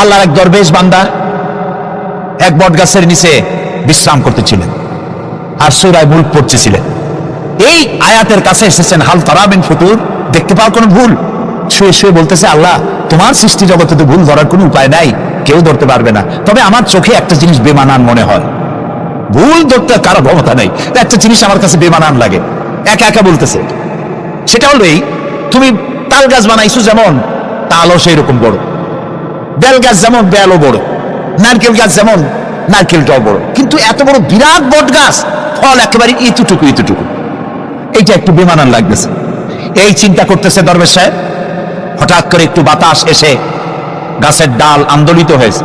আল্লাহর এক দরবেশ বান্দা এক বট গাছের নিচে বিশ্রাম করতেছিলেন আর সূরা মুলক পড়তেছিলেন। এই আয়াতের কাছে এসেছেন, হাল তারা মিন ফুতুর, দেখতে পাও কোনো ভুল? শুয়ে শুয়ে বলতেছে, আল্লাহ তোমার সৃষ্টি জগতে তো ভুল ধরার কোনো উপায় নাই, কেউ ধরতে পারবে না, তবে আমার চোখে একটা জিনিস বেমানান মনে হয়। ভুল ধরতে কারো ক্ষমতা নেই, একটা জিনিস আমার কাছে বেমানান লাগে। একা একা বলতেছে, সেটা হলো এই, তুমি তাল গাছ বানাইছো যেমন তালও সেই রকম বড়, বেল গাছ যেমন বেলও বড়, নারকেল গাছ যেমন নারকেলটাও বড়, কিন্তু এত বড় বিরাট বট গাছ ফল একেবারে ইতুটুকু ইতুটুকু, এইটা একটু বেমানান লাগতেছে। এই চিন্তা করতেছে দরবেশ সাহেব, হঠাৎ করে একটু বাতাস এসে গাছের ডাল আন্দোলিত হয়েছে,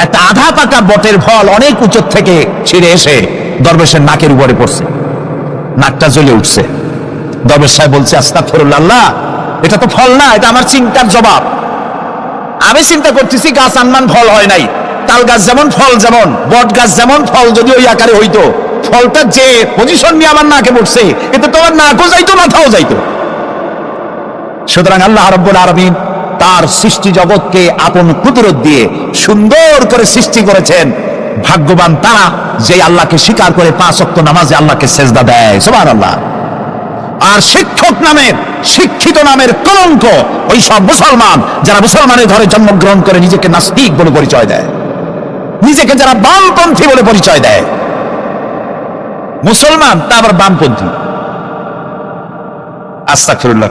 একটা আধা পাকা বটের ফল অনেক উঁচু থেকে ছিঁড়ে এসে দরবেশের নাকের উপরে পড়ছে, নাকটা জ্বলে উঠছে। দরবেশ সাহেব বলছে, আস্তাগফিরুল্লাহ, আল্লাহ এটা তো ফল না, এটা আমার চিন্তার জবাব। আমি চিন্তা করতেছি গাছ আনমান ফল হয় নাই, তাল গাছ যেমন ফল যেমন, বট গাছ যেমন ফল যদি ওই আকারে হইতো, ফলটা যে পজিশন নিয়ে আমার নাকে পড়ছে, এতে তোমার নাকও যাইতো মাথাও যাইতো। সুতরাং আল্লাহ রাব্বুল আলামিন তার সৃষ্টি জগৎকে আপন কুদরত দিয়ে সুন্দর করে সৃষ্টি করেছেন। ভাগ্যবান তারা যে আল্লাহকে স্বীকার করে 5 ওয়াক্ত নামাজে আল্লাহকে সেজদা দেয়, সুবহানাল্লাহ। আর শিক্ষক নামের, শিক্ষিত নামের কলঙ্ক ওই সব মুসলমান যারা মুসলমানের ঘরে জন্মগ্রহণ করে নিজেকে নাস্তিক বলে পরিচয় দেয়, নিজেকে যারা বামপন্থী বলে পরিচয় দেয়। মুসলমান তা আবার বামপন্থী, আস্তাগফিরুল্লাহ।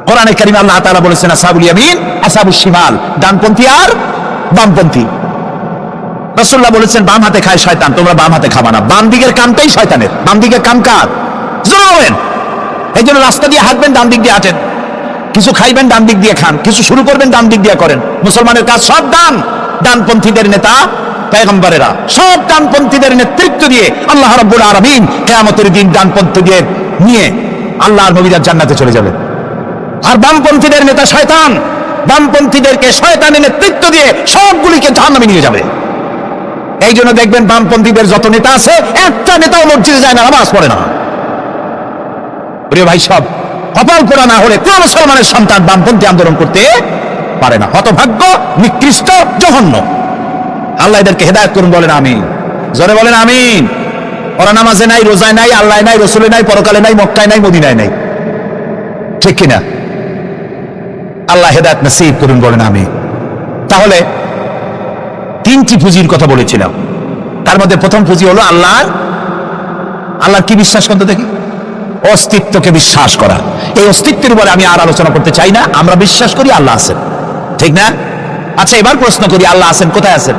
কোরআনে কারিমে আল্লাহ তাআলা বলেছেন, আসহাবুল ইয়ামিন আসহাবুশ শিমাল, ডানপন্থী আর বামপন্থী। রাসূলুল্লাহ বলেছেন, বাম হাতে খায় শয়তান, তোমরা বাম হাতে খাবা না। বাম দিকের কামটাই শয়তানের, বাম দিকের কাম কার? জোরেন। এই জন্য রাস্তা দিয়ে হাঁটবেন, ডান দিক দিয়ে হাঁটেন, কিছু খাইবেন ডান দিক দিয়ে খান, কিছু শুরু করবেন ডান দিক দিয়ে করেন। মুসলমানের কাজ সব ডান, ডানপন্থীদের নেতা পয়গম্বরেরা সব ডানপন্থীদের নেতৃত্ব দিয়ে আল্লাহ রাব্বুল আলামিন কিয়ামতের দিন ডানপন্থীদের নিয়ে আল্লাহর নবীরা জান্নাতে চলে যাবে। আর বামপন্থীদের নেতা শয়তান, বামপন্থীদেরকে শয়তানের নেতৃত্ব দিয়ে সবগুলিকে জাহান্নামে নিয়ে যাবে। এই জন্য দেখবেন বামপন্থীদের যত নেতা আছে, একটা নেতাও মসজিদে যায় না, নামাজ পড়ে না। প্রিয় ভাই, সব কপাল পোড়া না হলে কোন মুসলমানের সন্তান বামপন্থী আন্দোলন করতে পারে না। হতভাগ্য, নিকৃষ্ট, জঘন্য। আল্লাহ এদেরকে হেদায়েত করুন, বলেন আমিন। জোরে বলেন আমিন। ওরা নামাজে নাই, রোজায় নাই, আল্লাহ নাই, রসুলে নাই, পরকালে নাই, মক্কায় নাই, মদিনায় নাই, ঠিক কিনা? আল্লাহ হেদায়েত নসিব করুন, বলেন আমিন। তাহলে 3টি পুঁজির কথা বলেছিলাম, তার মধ্যে প্রথম পুঁজি হলো আল্লাহ। আল্লাহর কি বিশ্বাস করতে দেখি? অস্তিত্বকে বিশ্বাস করা। এই অস্তিত্বের উপরে আমি আর আলোচনা করতে চাই না। আমরা বিশ্বাস করি আল্লাহ আছেন, ঠিক না? আচ্ছা, এবার প্রশ্ন করি, আল্লাহ আছেন, কোথায় আছেন?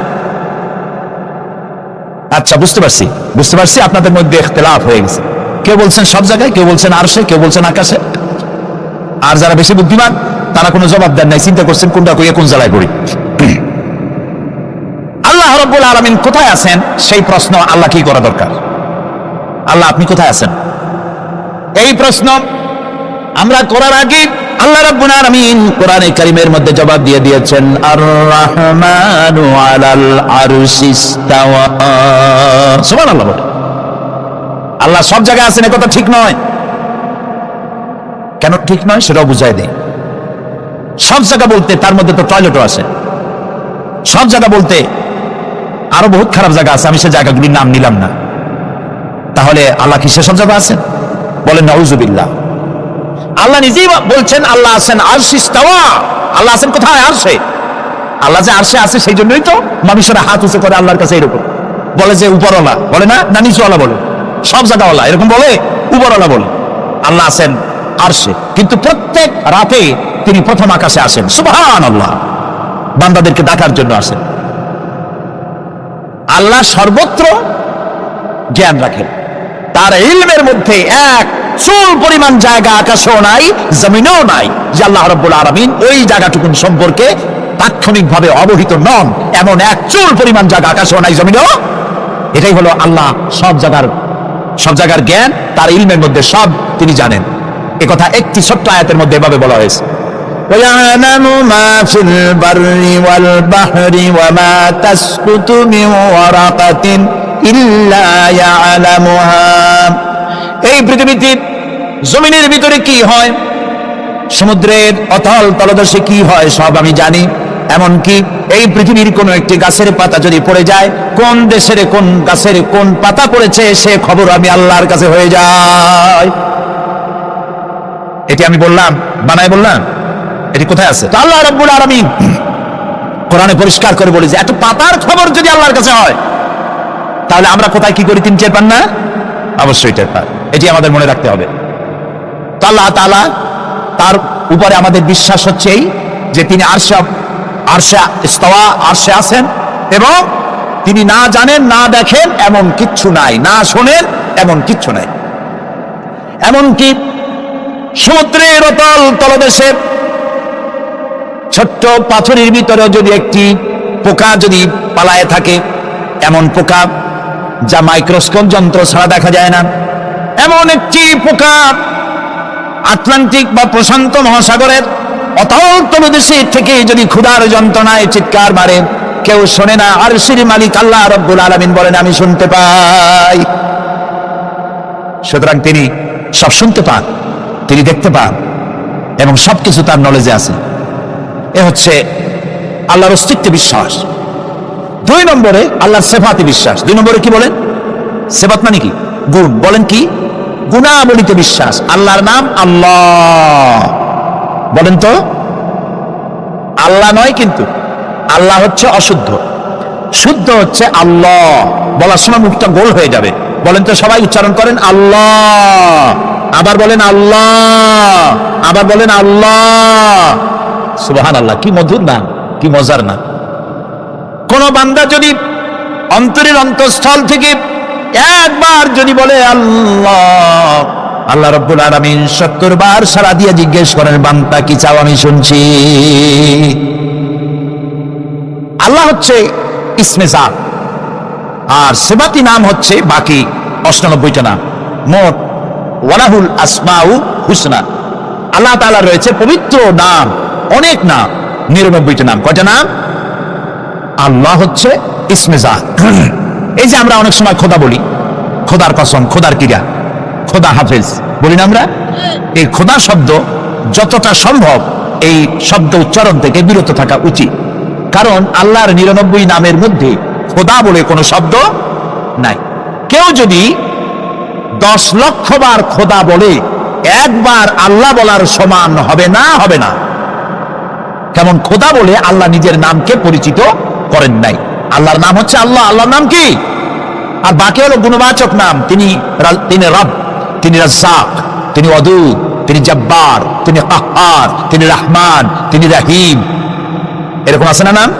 আচ্ছা, বুঝতে পারছি আপনাদের মধ্যে ইখতিলাফ হয়ে গেছে। কেউ বলছেন সব জায়গায়, কেউ বলছেন আরশে, কেউ বলছেন আকাশে। আর যারা বেশি বুদ্ধিমান তারা কোনো জবাব দেন নাই, চিন্তা করছেন কোনটা কইয়া কোন জায়গায় করি। আল্লাহ রাব্বুল আলামিন কোথায় আছেন সেই প্রশ্ন আল্লাহ কি করা দরকার? আল্লাহ আপনি কোথায় আছেন এই প্রশ্ন আমরা করার আগে আল্লাহ রাব্বুল আলামিন কোরআনে কারীমের মধ্যে জবাব দিয়ে দিয়েছেন, আর রাহমানু আলাল আরশিস ইসতাওয়া। সুবহানাল্লাহ। আল্লাহ সব জায়গায় আছেন এ কথা ঠিক নয়। কেন ঠিক নয় সেটাও বুঝাই দেই। সব জায়গা বলতে তার মধ্যে তো টয়লেটও আছে। সব জায়গা বলতে আরো বহুত খারাপ জায়গা আছে, আমি সে জায়গাগুলির নাম নিলাম না। তাহলে আল্লাহ কি সেসব জায়গা আছেন? বলেন নাউজুবিল্লাহ। আল্লাহ নিজেই বলছেন আল্লাহ আছেন আরশে ইসতাওয়া। আল্লাহ আছেন কোথায়? আরশে। আল্লাহ যে আরশে আছে সেই জন্যই তো মানুষেরা হাত উঁচু করে আল্লাহর কাছে, এরকম বলে যে উপরওয়ালা, বলে না, না নিচুওয়ালা বলে, সব জায়গাওয়ালা এরকম বলে, উপরওয়ালা বলে। আল্লাহ আছেন আরশে, কিন্তু প্রত্যেক রাতে তিনি প্রথম আকাশে আসেন। সুবহানাল্লাহ। বান্দাদেরকে ডাকার জন্য আসেন। আল্লাহ সর্বত্র জ্ঞান রাখেন। তার ইলমের মধ্যে এক চুল পরিমাণ জায়গা আকাশেও নাই, জমিনেও নাই যে আল্লাহ রাব্বুল আলামিন ওই জায়গাটুকুন সম্পর্কে তাৎক্ষণিকভাবে অবহিত নন। এমন এক চুল পরিমাণ জায়গা আকাশেও নাই, জমিনেও। এটাই হলো আল্লাহ সব জায়গার জ্ঞান তার ইলমের মধ্যে, সব তিনি জানেন। একথা একটি ছোট্ট আয়াতের মধ্যে এভাবে বলা হয়েছে, وَيَعْلَمُ مَا فِي الْبَرِّ وَالْبَحْرِ وَمَا تَسْقُطُ مِنْ وَرَقَةٍ إِلَّا يَعْلَمُهَا। এই পৃথিবীতে জমিনের ভিতরে কি হয়, সমুদ্রের অতল তলদেশে কি হয়, সব আমি জানি। এমনকি এই পৃথিবীর কোন একটি গাছের পাতা যদি পড়ে যায়, কোন দেশের কোন গাছের কোন পাতা পড়েছে সে খবর আমি আল্লাহর কাছে হয়ে যায়। এটি আমি বললাম, বানায় বললাম? এটি কোথায় আছে? আল্লাহ রাব্বুল আলামিন কোরআনে পরিষ্কার করে বলে যে এত পাতার খবর যদি আল্লাহর কাছে হয়, তাহলে আমরা কোথায় কি করি? তিনি টের পান না? অবশ্যই টের পান। এটি আমাদের মনে রাখতে হবে। তো আল্লাহ তাআলা, তার উপরে আমাদের বিশ্বাস হচ্ছে এই যে তিনি আরশে ইস্তাওয়া, আরশে আছেন, এবং তিনি না জানেন না দেখেন এমন কিচ্ছু নাই, না শোনেন এমন কিচ্ছু নাই। এমনকি সমুদ্রের অতল তলদেশে ছোট্ট পাথরের ভিতরে যদি একটি পোকা যদি পালায়ে থাকে, এমন পোকা যা মাইক্রোস্কোপ যন্ত্র ছাড়া দেখা যায় না, এমন একটি পোকা আটলান্টিক বা প্রশান্ত মহাসাগরের অতল তলদেশে থেকে যদি ক্ষুধার যন্ত্রণায় চিৎকার মারে, কেউ শোনে না, আরশের মালিক আল্লাহ রাব্বুল আলামিন বলেন আমি শুনতে পাই। সুতরাং তিনি সব শুনতে পান, তিনি দেখতে পান, এবং সবকিছু তার নলেজে আছে। এ হচ্ছে আল্লাহর অস্তিত্বে বিশ্বাস। 2 নম্বরে আল্লাহর সিফাতে বিশ্বাস। 2 নম্বরে কি বলেন? সিফাত মানে কি? গুণ। বলেন কি? গুণাবলীতে বিশ্বাস। আল্লাহর নাম আল্লাহ, বলেন তো? আল্লাহ নয়, কিন্তু আল্লাহ হচ্ছে অশুদ্ধ, শুদ্ধ হচ্ছে আল্লাহ। বলার সময় মুখটা গোল হয়ে যাবে। বলেন তো, সবাই উচ্চারণ করেন আল্লাহ, আবার বলেন আল্লাহ, আবার বলেন আল্লাহ। সুবহানাল্লাহ, কি মধুর নাম, কি মজার নাম। কোন বান্দা যদি অন্তরের অন্তঃস্থল থেকে একবার যদি বলে আল্লাহ, আল্লাহ রাব্বুল আলামিন 70 বার সাড়া দিয়ে জিজ্ঞেস করেন, বান্দা কি চাও আমি শুনছি। আল্লাহ হচ্ছে ইসমে জাত, আর সিফাতি নাম হচ্ছে বাকি 98টা নাম। মোট ওয়ালাহুল আসমাউ হুসনা, আল্লাহ তাআলা রয়েছে পবিত্র নাম, অনেক নাম, 99টা নাম। কয়টা নাম? আল্লাহ হচ্ছে ইসমে জাত। এই যে আমরা অনেক সময় খোদা বলি, খোদার কসম, খোদার কিরা, খোদা হাফেজ বলি না আমরা? এই খোদা শব্দ যতটা সম্ভব এই শব্দ উচ্চারণ থেকে বিরত থাকা উচিত, কারণ আল্লাহর 99 নামের মধ্যে খোদা বলে কোনো শব্দ নাই। কেউ যদি 10 লক্ষ বার খোদা বলে, একবার আল্লাহ বলার সমান হবে না, হবে না। কেমন খোদা বলে আল্লাহ নিজের নামকে পরিচিত করেন নাই। আল্লাহর নাম হচ্ছে আল্লাহ, আল্লাহর নাম কি? আর বাকি হলো গুণবাচক নাম। তিনি রব, তিনি রাজ্জাক, তিনি ওয়াদুদ, তিনি জব্বার, তিনি কাহ্হার, তিনি রহমান, তিনি রহিম। এরকম আছে না নাম?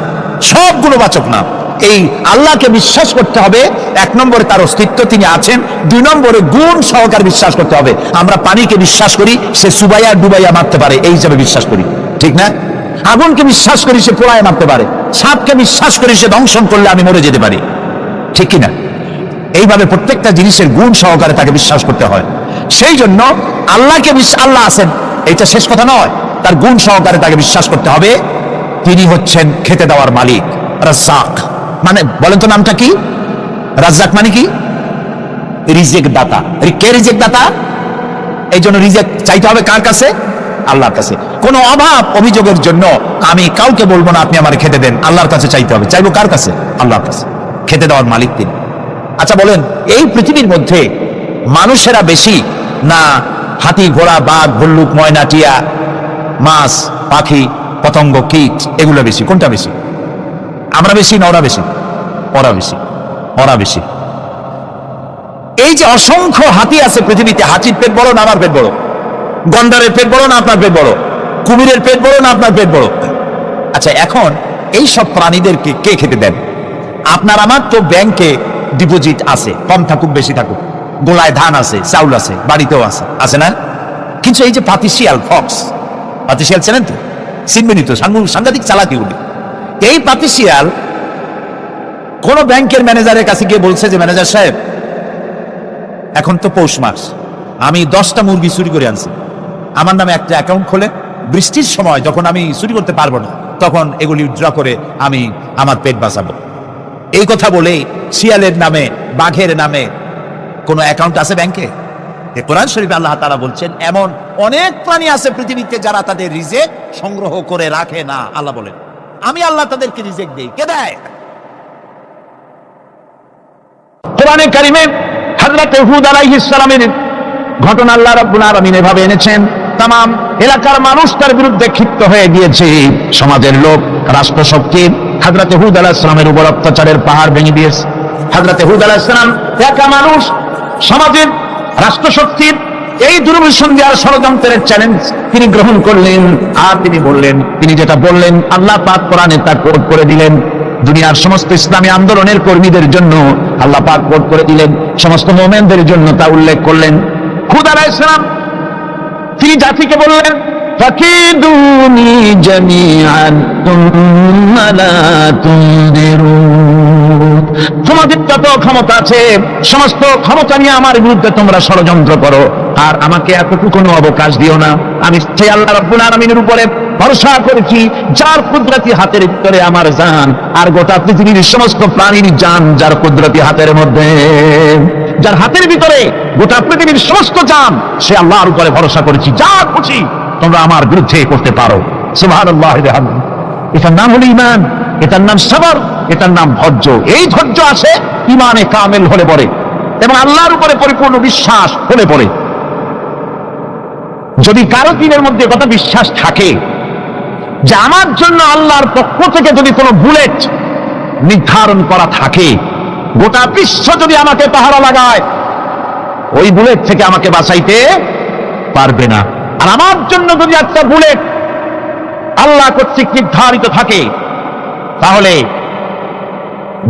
সব গুণবাচক নাম। এই আল্লাহকে বিশ্বাস করতে হবে। 1 নম্বরে তার অস্তিত্ব, তিনি আছেন। 2 নম্বরে গুণ সহকারে বিশ্বাস করতে হবে। আমরা পানিকে বিশ্বাস করি সে সুবাইয়া ডুবাইয়া মারতে পারে, এই হিসাবে বিশ্বাস করি, ঠিক না? আগুনকে বিশ্বাস করি সে পোড়ায় মারতে পারে, সাপকে বিশ্বাস করি সে দংশন করলে আমি মরে যেতে পারি, ঠিক কিনা? এইভাবে প্রত্যেকটা জিনিসের গুণ সহকারে তাকে বিশ্বাস করতে হয়। সেই জন্য আল্লাহকে আল্লাহ আছেন এটা শেষ কথা নয়, তার গুণ সহকারে তাকে বিশ্বাস করতে হবে। তিনি হচ্ছেন খেতে দেওয়ার মালিক, রাজ্জাক। মানে বলেন তো নামটা কি? রাজ্জাক মানে কি? রিজিক দাতা। কে রিজিক দাতা? এই জন্য রিজিক চাইতে হবে কার কাছে? আল্লাহর কাছে। কোন অভাব অভিযোগের জন্য আমি কাউকে বলবো না আপনি আমার খেতে দেন, আল্লাহর কাছে চাইতে হবে। চাইবো কার কাছে? আল্লাহর কাছে। খেতে দেওয়ার মালিক তিনি। আচ্ছা বলেন, এই পৃথিবীর মধ্যে মানুষেরা বেশি না হাতি, ঘোড়া, বাঘ, ভল্লুক, ময়না, টিয়া, মাছ, পাখি, পতঙ্গ, কীট এগুলো বেশি? কোনটা বেশি? আমরা বেশি না ওরা বেশি? ওরা বেশি, ওরা বেশি। এই যে অসংখ্য হাতি আছে পৃথিবীতে, হাতির পেট বড় না আমার পেট বড়? গন্ডারের পেট বড় না আপনার পেট বড়? কুমিরের পেট বড় না আপনার পেট বড়? আচ্ছা, এখন এই সব প্রাণীদেরকে কে খেতে দেন? আপনার আমার তো ব্যাংকে ডিপোজিট আছে, কম থাকুক বেশি থাকুক, গোলায় ধান আছে, চাউল আছে, বাড়িতেও আছে, আছে না? কিন্তু এই যে পাতিশিয়াল, ফক্স, পাতিশিয়াল চেনেন তো? চিনবেনই তো, সাংঘাতিক চালাকি উনি। এই পাতিশিয়াল কোন ব্যাংকের ম্যানেজারের কাছে গিয়ে বলছে যে ম্যানেজার সাহেব, এখন তো পৌষ মাস, আমি 10টা মুরগি চুরি করে আনছি, আমার নামে একটা অ্যাকাউন্ট খোলে, বৃষ্টির সময় যখন আমি চুরি করতে পারবো না তখন এগুলি উইথড্র করে আমি আমার পেট বাঁচাবো। এই কথা বলে শিয়ালের নামে, বাঘের নামে কোনো অ্যাকাউন্ট আছে ব্যাংকে? কোরআন শরীফে আল্লাহ তাআলা বলছেন এমন অনেক প্রাণী আছে পৃথিবীতে যারা তাদের রিজিক সংগ্রহ করে রাখে না। আল্লাহ বলেন আমি আল্লাহ তাদেরকে রিজেক্ট দেই। কে দেয়? কোরআনে কারিমে হযরত হুদ আলাইহিস সালামের ঘটনা আল্লাহ রাব্বুল আলামিন এভাবে এনেছেন, তাম এলাকার মানুষ তার বিরুদ্ধে ক্ষিপ্ত হয়ে গিয়েছে। সমাজের লোক, রাষ্ট্রশক্তি হযরত হুদ আলাইহিস সালামের উপর অত্যাচারের পাহাড় ভেঙে দিয়েছে। হযরত হুদ আলাইহিস সালাম একা মানুষ, সমাজের রাষ্ট্রশক্তির এই দুর্বিসন্ধি দেওয়ার ষড়যন্ত্রের চ্যালেঞ্জ তিনি গ্রহণ করলেন। আর তিনি বললেন, তিনি যেটা বললেন আল্লাহ পাক কোরআনে তা কোট করে দিলেন। দুনিয়ার সমস্ত ইসলামী আন্দোলনের কর্মীদের জন্য আল্লাহ পাক কোট করে দিলেন, সমস্ত মুমিনদের জন্য তা উল্লেখ করলেন। হুদ আলাইহিস সালাম তিনি জাতিকে বললেন, ফাকিদুনি জামিআন তুম্মা লা তুনদিরুন, তোমাদের যত ক্ষমতা আছে সমস্ত ক্ষমতা নিয়ে আমার বিরুদ্ধে তোমরা ষড়যন্ত্র করো, আর আমাকে এতটুকু অবকাশ দিও না। আমি সেই আল্লাহ রাব্বুল আলামিনের উপরে ভরসা করেছি, যার কুদরতি হাতের ভিতরে আমার জান, আর গোটা পৃথিবীর সমস্ত প্রাণীর জান যার কুদরতি হাতের মধ্যে, যার হাতের ভিতরে গোটা পৃথিবীর সমস্ত জান, সে আল্লাহর উপরে ভরসা করেছি, যা খুশি তোমরা আমার বিরুদ্ধে করতে পারো। সুবহানাল্লাহ। এটার নাম হলো ঈমান, এটার নাম সবর, এটার নাম ধৈর্য। এই ধৈর্য আসে ঈমানে কামেল হলে পরে এবং আল্লাহর উপরে পরিপূর্ণ বিশ্বাস হলে পরে। যদি কারো দিনের মধ্যে কথা বিশ্বাস থাকে যে আমার জন্য আল্লাহর পক্ষ থেকে যদি কোনো বুলেট নির্ধারণ করা থাকে, গোটা বিশ্ব যদি আমাকে পাহারা লাগায়, ওই বুলেট থেকে আমাকে বাঁচাইতে পারবে না। আর আমার জন্য যদি একটা বুলেট আল্লাহ কর্তৃক নির্ধারিত থাকে, তাহলে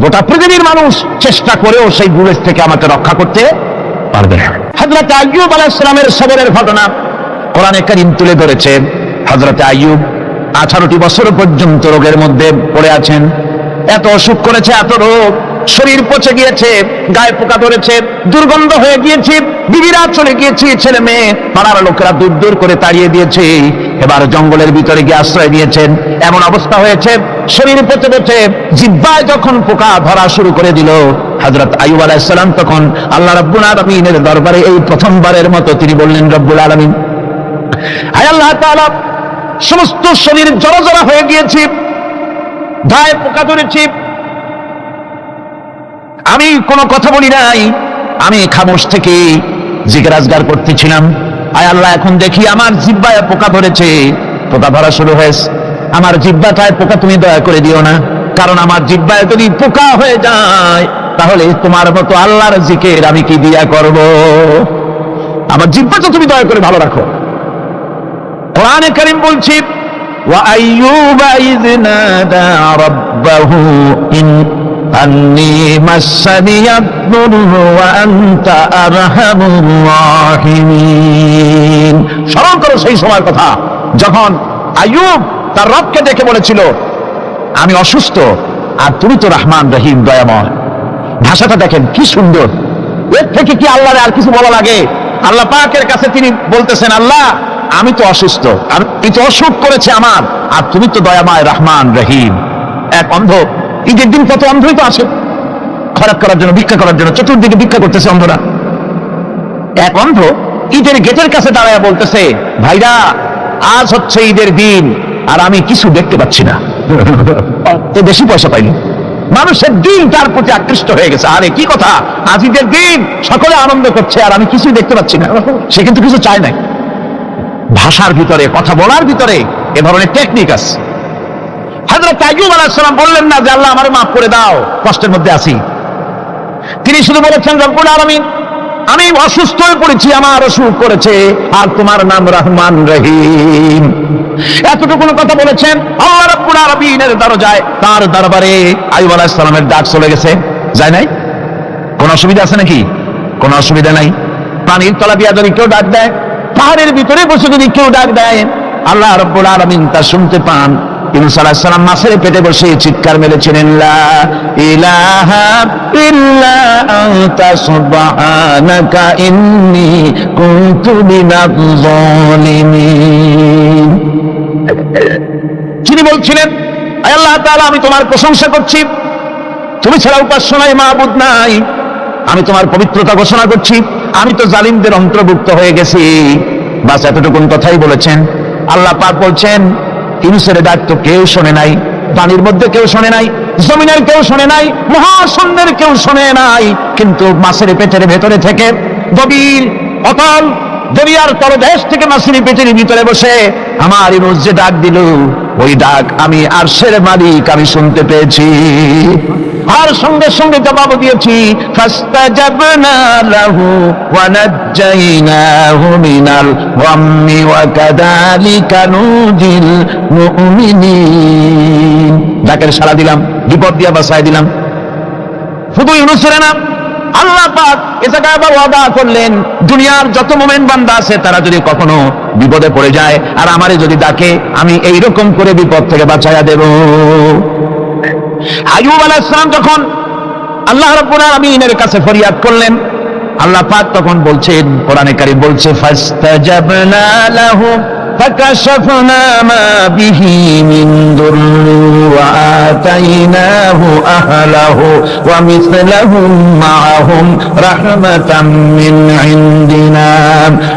গোটা পৃথিবীর মানুষ চেষ্টা করেও সেই বুলেট থেকে আমাকে রক্ষা করতে পারবে না। হযরত আইয়ুব আলাইহিস সালামের সবরের ঘটনা কোরআনে কারীম তুলে ধরেছে। হযরত আইয়ুব 18টি বছর পর্যন্ত রোগের মধ্যে পড়ে আছেন। এত অসুখ করেছে, এত রোগ, শরীর পচে গিয়েছে, গায়ে পোকা ধরেছে, দুর্গন্ধ হয়ে গিয়েছে, বিবিরা চলে গিয়েছে, ছেলে মেয়ে পাড়ার লোকেরা দূর দূর করে তাড়িয়ে দিয়েছে। এবার জঙ্গলের ভিতরে গিয়ে আশ্রয় দিয়েছেন। এমন অবস্থা হয়েছে, শরীর পচে পচে জিহ্বায় যখন পোকা ধরা শুরু করে দিল, হযরত আইয়ুব আলাইহিস সালাম তখন আল্লাহ রাব্বুল আলামিনের দরবারে এই প্রথমবারের মতো তিনি বললেন, রব্বুল আলামিন, হায় আল্লাহ তাআলা, সমস্ত শরীর জড়জড়া হয়ে গিয়েছে, গায়ে পোকা ধরেছে, আমি কোনো কথা বলি নাই, আমি খামোশ থেকে জিকির আজগার করতেছিলাম। আয় আল্লাহ, এখন দেখি আমার জিহ্বায় পোকা ধরেছে, পোকা ধরা শুরু হয়েছে। আমার জিহ্বাটায় পোকা তুমি দয়া করে দিও না, কারণ আমার জিহ্বায় যদি পোকা হয়ে যায় তাহলে তোমার মতো আল্লাহর জিকির আমি কি দিয়া করব? আমার জিহ্বাটা তুমি দয়া করে ভালো রাখো। কোরআনে কারীম বলছি, ওয়া আইয়ুবা ইয নাদা রাব্বাহু আন্নী মাসসানিয়াদ দুররু ওয়া আনতা আরহামুর রাহিমিন। স্মরণ করো সেই সময়ের কথা যখন আইয়ুব তার রবকে ডেকে বলেছিল, আমি অসুস্থ আর তুমি তো রহমান রহিম, দয়াময়। ভাষাটা দেখেন কি সুন্দর। এর থেকে কি আল্লাহর আর কিছু বলা লাগে? আল্লাহ পাকের কাছে তিনি বলতেছেন, আল্লাহ আমি তো অসুস্থ, আমি তো অসুখ করেছে আমার, আর তুমি তো দয়াময় রহমান রহিম। এক অন্ধ, ঈদের দিন কত অন্ধই তো আসে খরাক করার জন্য, ভিক্ষা করার জন্য, চতুর্দিকে ভিক্ষা করতেছে অন্ধরা। এক অন্ধ ঈদের গেটের কাছে দাঁড়ায় বলতেছে, ভাইরা আজ হচ্ছে ঈদের দিন আর আমি কিছু দেখতে পাচ্ছি না। তো বেশি পয়সা পাইনি, মানুষের দিন তার প্রতি আকৃষ্ট হয়ে গেছে। আরে কি কথা, আজ ঈদের দিন, সকলে আনন্দ করছে আর আমি কিছুই দেখতে পাচ্ছি না। সে কিন্তু কিছু চায় নাই। ভাষার ভিতরে, কথা বলার ভিতরে এ ধরনের টেকনিক আছে। হযরত আইয়ুব আলাইহিস সালাম বললেন না যে আল্লাহ আমারে মাফ করে দাও, কষ্টের মধ্যে আছি। তিনি শুধু বলেছেন, রব্বুল আলামিন, আমি অসুস্থ হয়ে পড়েছি, আমার অসুখ করেছে, আর তোমার নাম রহমান রহিম। এতটুকু কথা বলেছেন। আল্লাহ রাব্বুল আলামিনের দরজায়, তার দরবারে আইয়ুব আলাইহিস সালামের ডাক চলে গেছে। যায় নাই? কোন অসুবিধা আছে নাকি? কোনো অসুবিধা নাই। পানির তলা দিয়া যদি কেউ ডাক দেয়, পাহাড়ের ভিতরে বসে যদি কেউ ডাক দেয়, আল্লাহ রাব্বুল আলামিন তা শুনতে পান। ইউনূস আলাইহিস সালাম মাছের পেটে বসে চিৎকার মেরেছিলেন, লা ইলাহা ইল্লা আনতা সুবহানাকা ইন্নী কুনতু মিনাজ জালিমিন। তিনি বলছিলেন, আয় আল্লাহ তাআলা, আমি তোমার প্রশংসা করছি, তুমি ছাড়া উপাস্য নাই, মাবুদ নাই, আমি তোমার পবিত্রতা ঘোষণা করছি, আমি তো জালিমদের অন্তর্ভুক্ত হয়ে গেছি। বাস এতটুকুন কথাই বলেছেন। আল্লাহ পাক বলছেন, ইউনূসের ডাক তো কেউ শোনে নাই, পানির মধ্যে কেউ শোনে নাই, জমিনের কেউ শোনে নাই, মহাশূন্যের কেউ শোনে নাই, কিন্তু মাছের পেটের ভেতরে থেকে গভীর অতল দরিয়ার তলদেশ থেকে মাছের পেটের ভিতরে বসে আমার ইউনুস যে ডাক দিল, ওই ডাক আমি আরশের মালিক আমি শুনতে পেয়েছি। আর সঙ্গে সঙ্গে জবাব দিয়েছি, ফাস্তাজাবনা লাহু ওয়া নাজ্জাইনাহু মিনাল গাম্মি ওয়া কাযালিকা নুজিল মুমিনিন। ডাকের সাড়া দিলাম, বিপদ দিয়ে বাঁচাই দিলাম। শুধু ইউনুসের না, আল্লাহ পাক এ জায়গায় আবার ওয়াদা করলেন, দুনিয়ার যত মুমিন বান্দা আছে তারা যদি কখনো বিপদে পড়ে যায় আর আমারে যদি ডাকে, আমি এইরকম করে বিপদ থেকে বাঁচাইয়া দেব। আইয়ুব আলাইহিস সালাম যখন আল্লাহ রাব্বুল আলামিনের কাছে ফরিয়াদ করলেন, আল্লাহ পাক তখন বলছেন, কোরআনে কারীম বলছে, ফাস্তাজাবনা লাহু ফাকাশাফনা মা বিহি মিন দুররি ওয়া আতাইনাহু আহলাহু ওয়া মিসলাহুম মাআহুম রাহমাতাম মিন ইনদিনা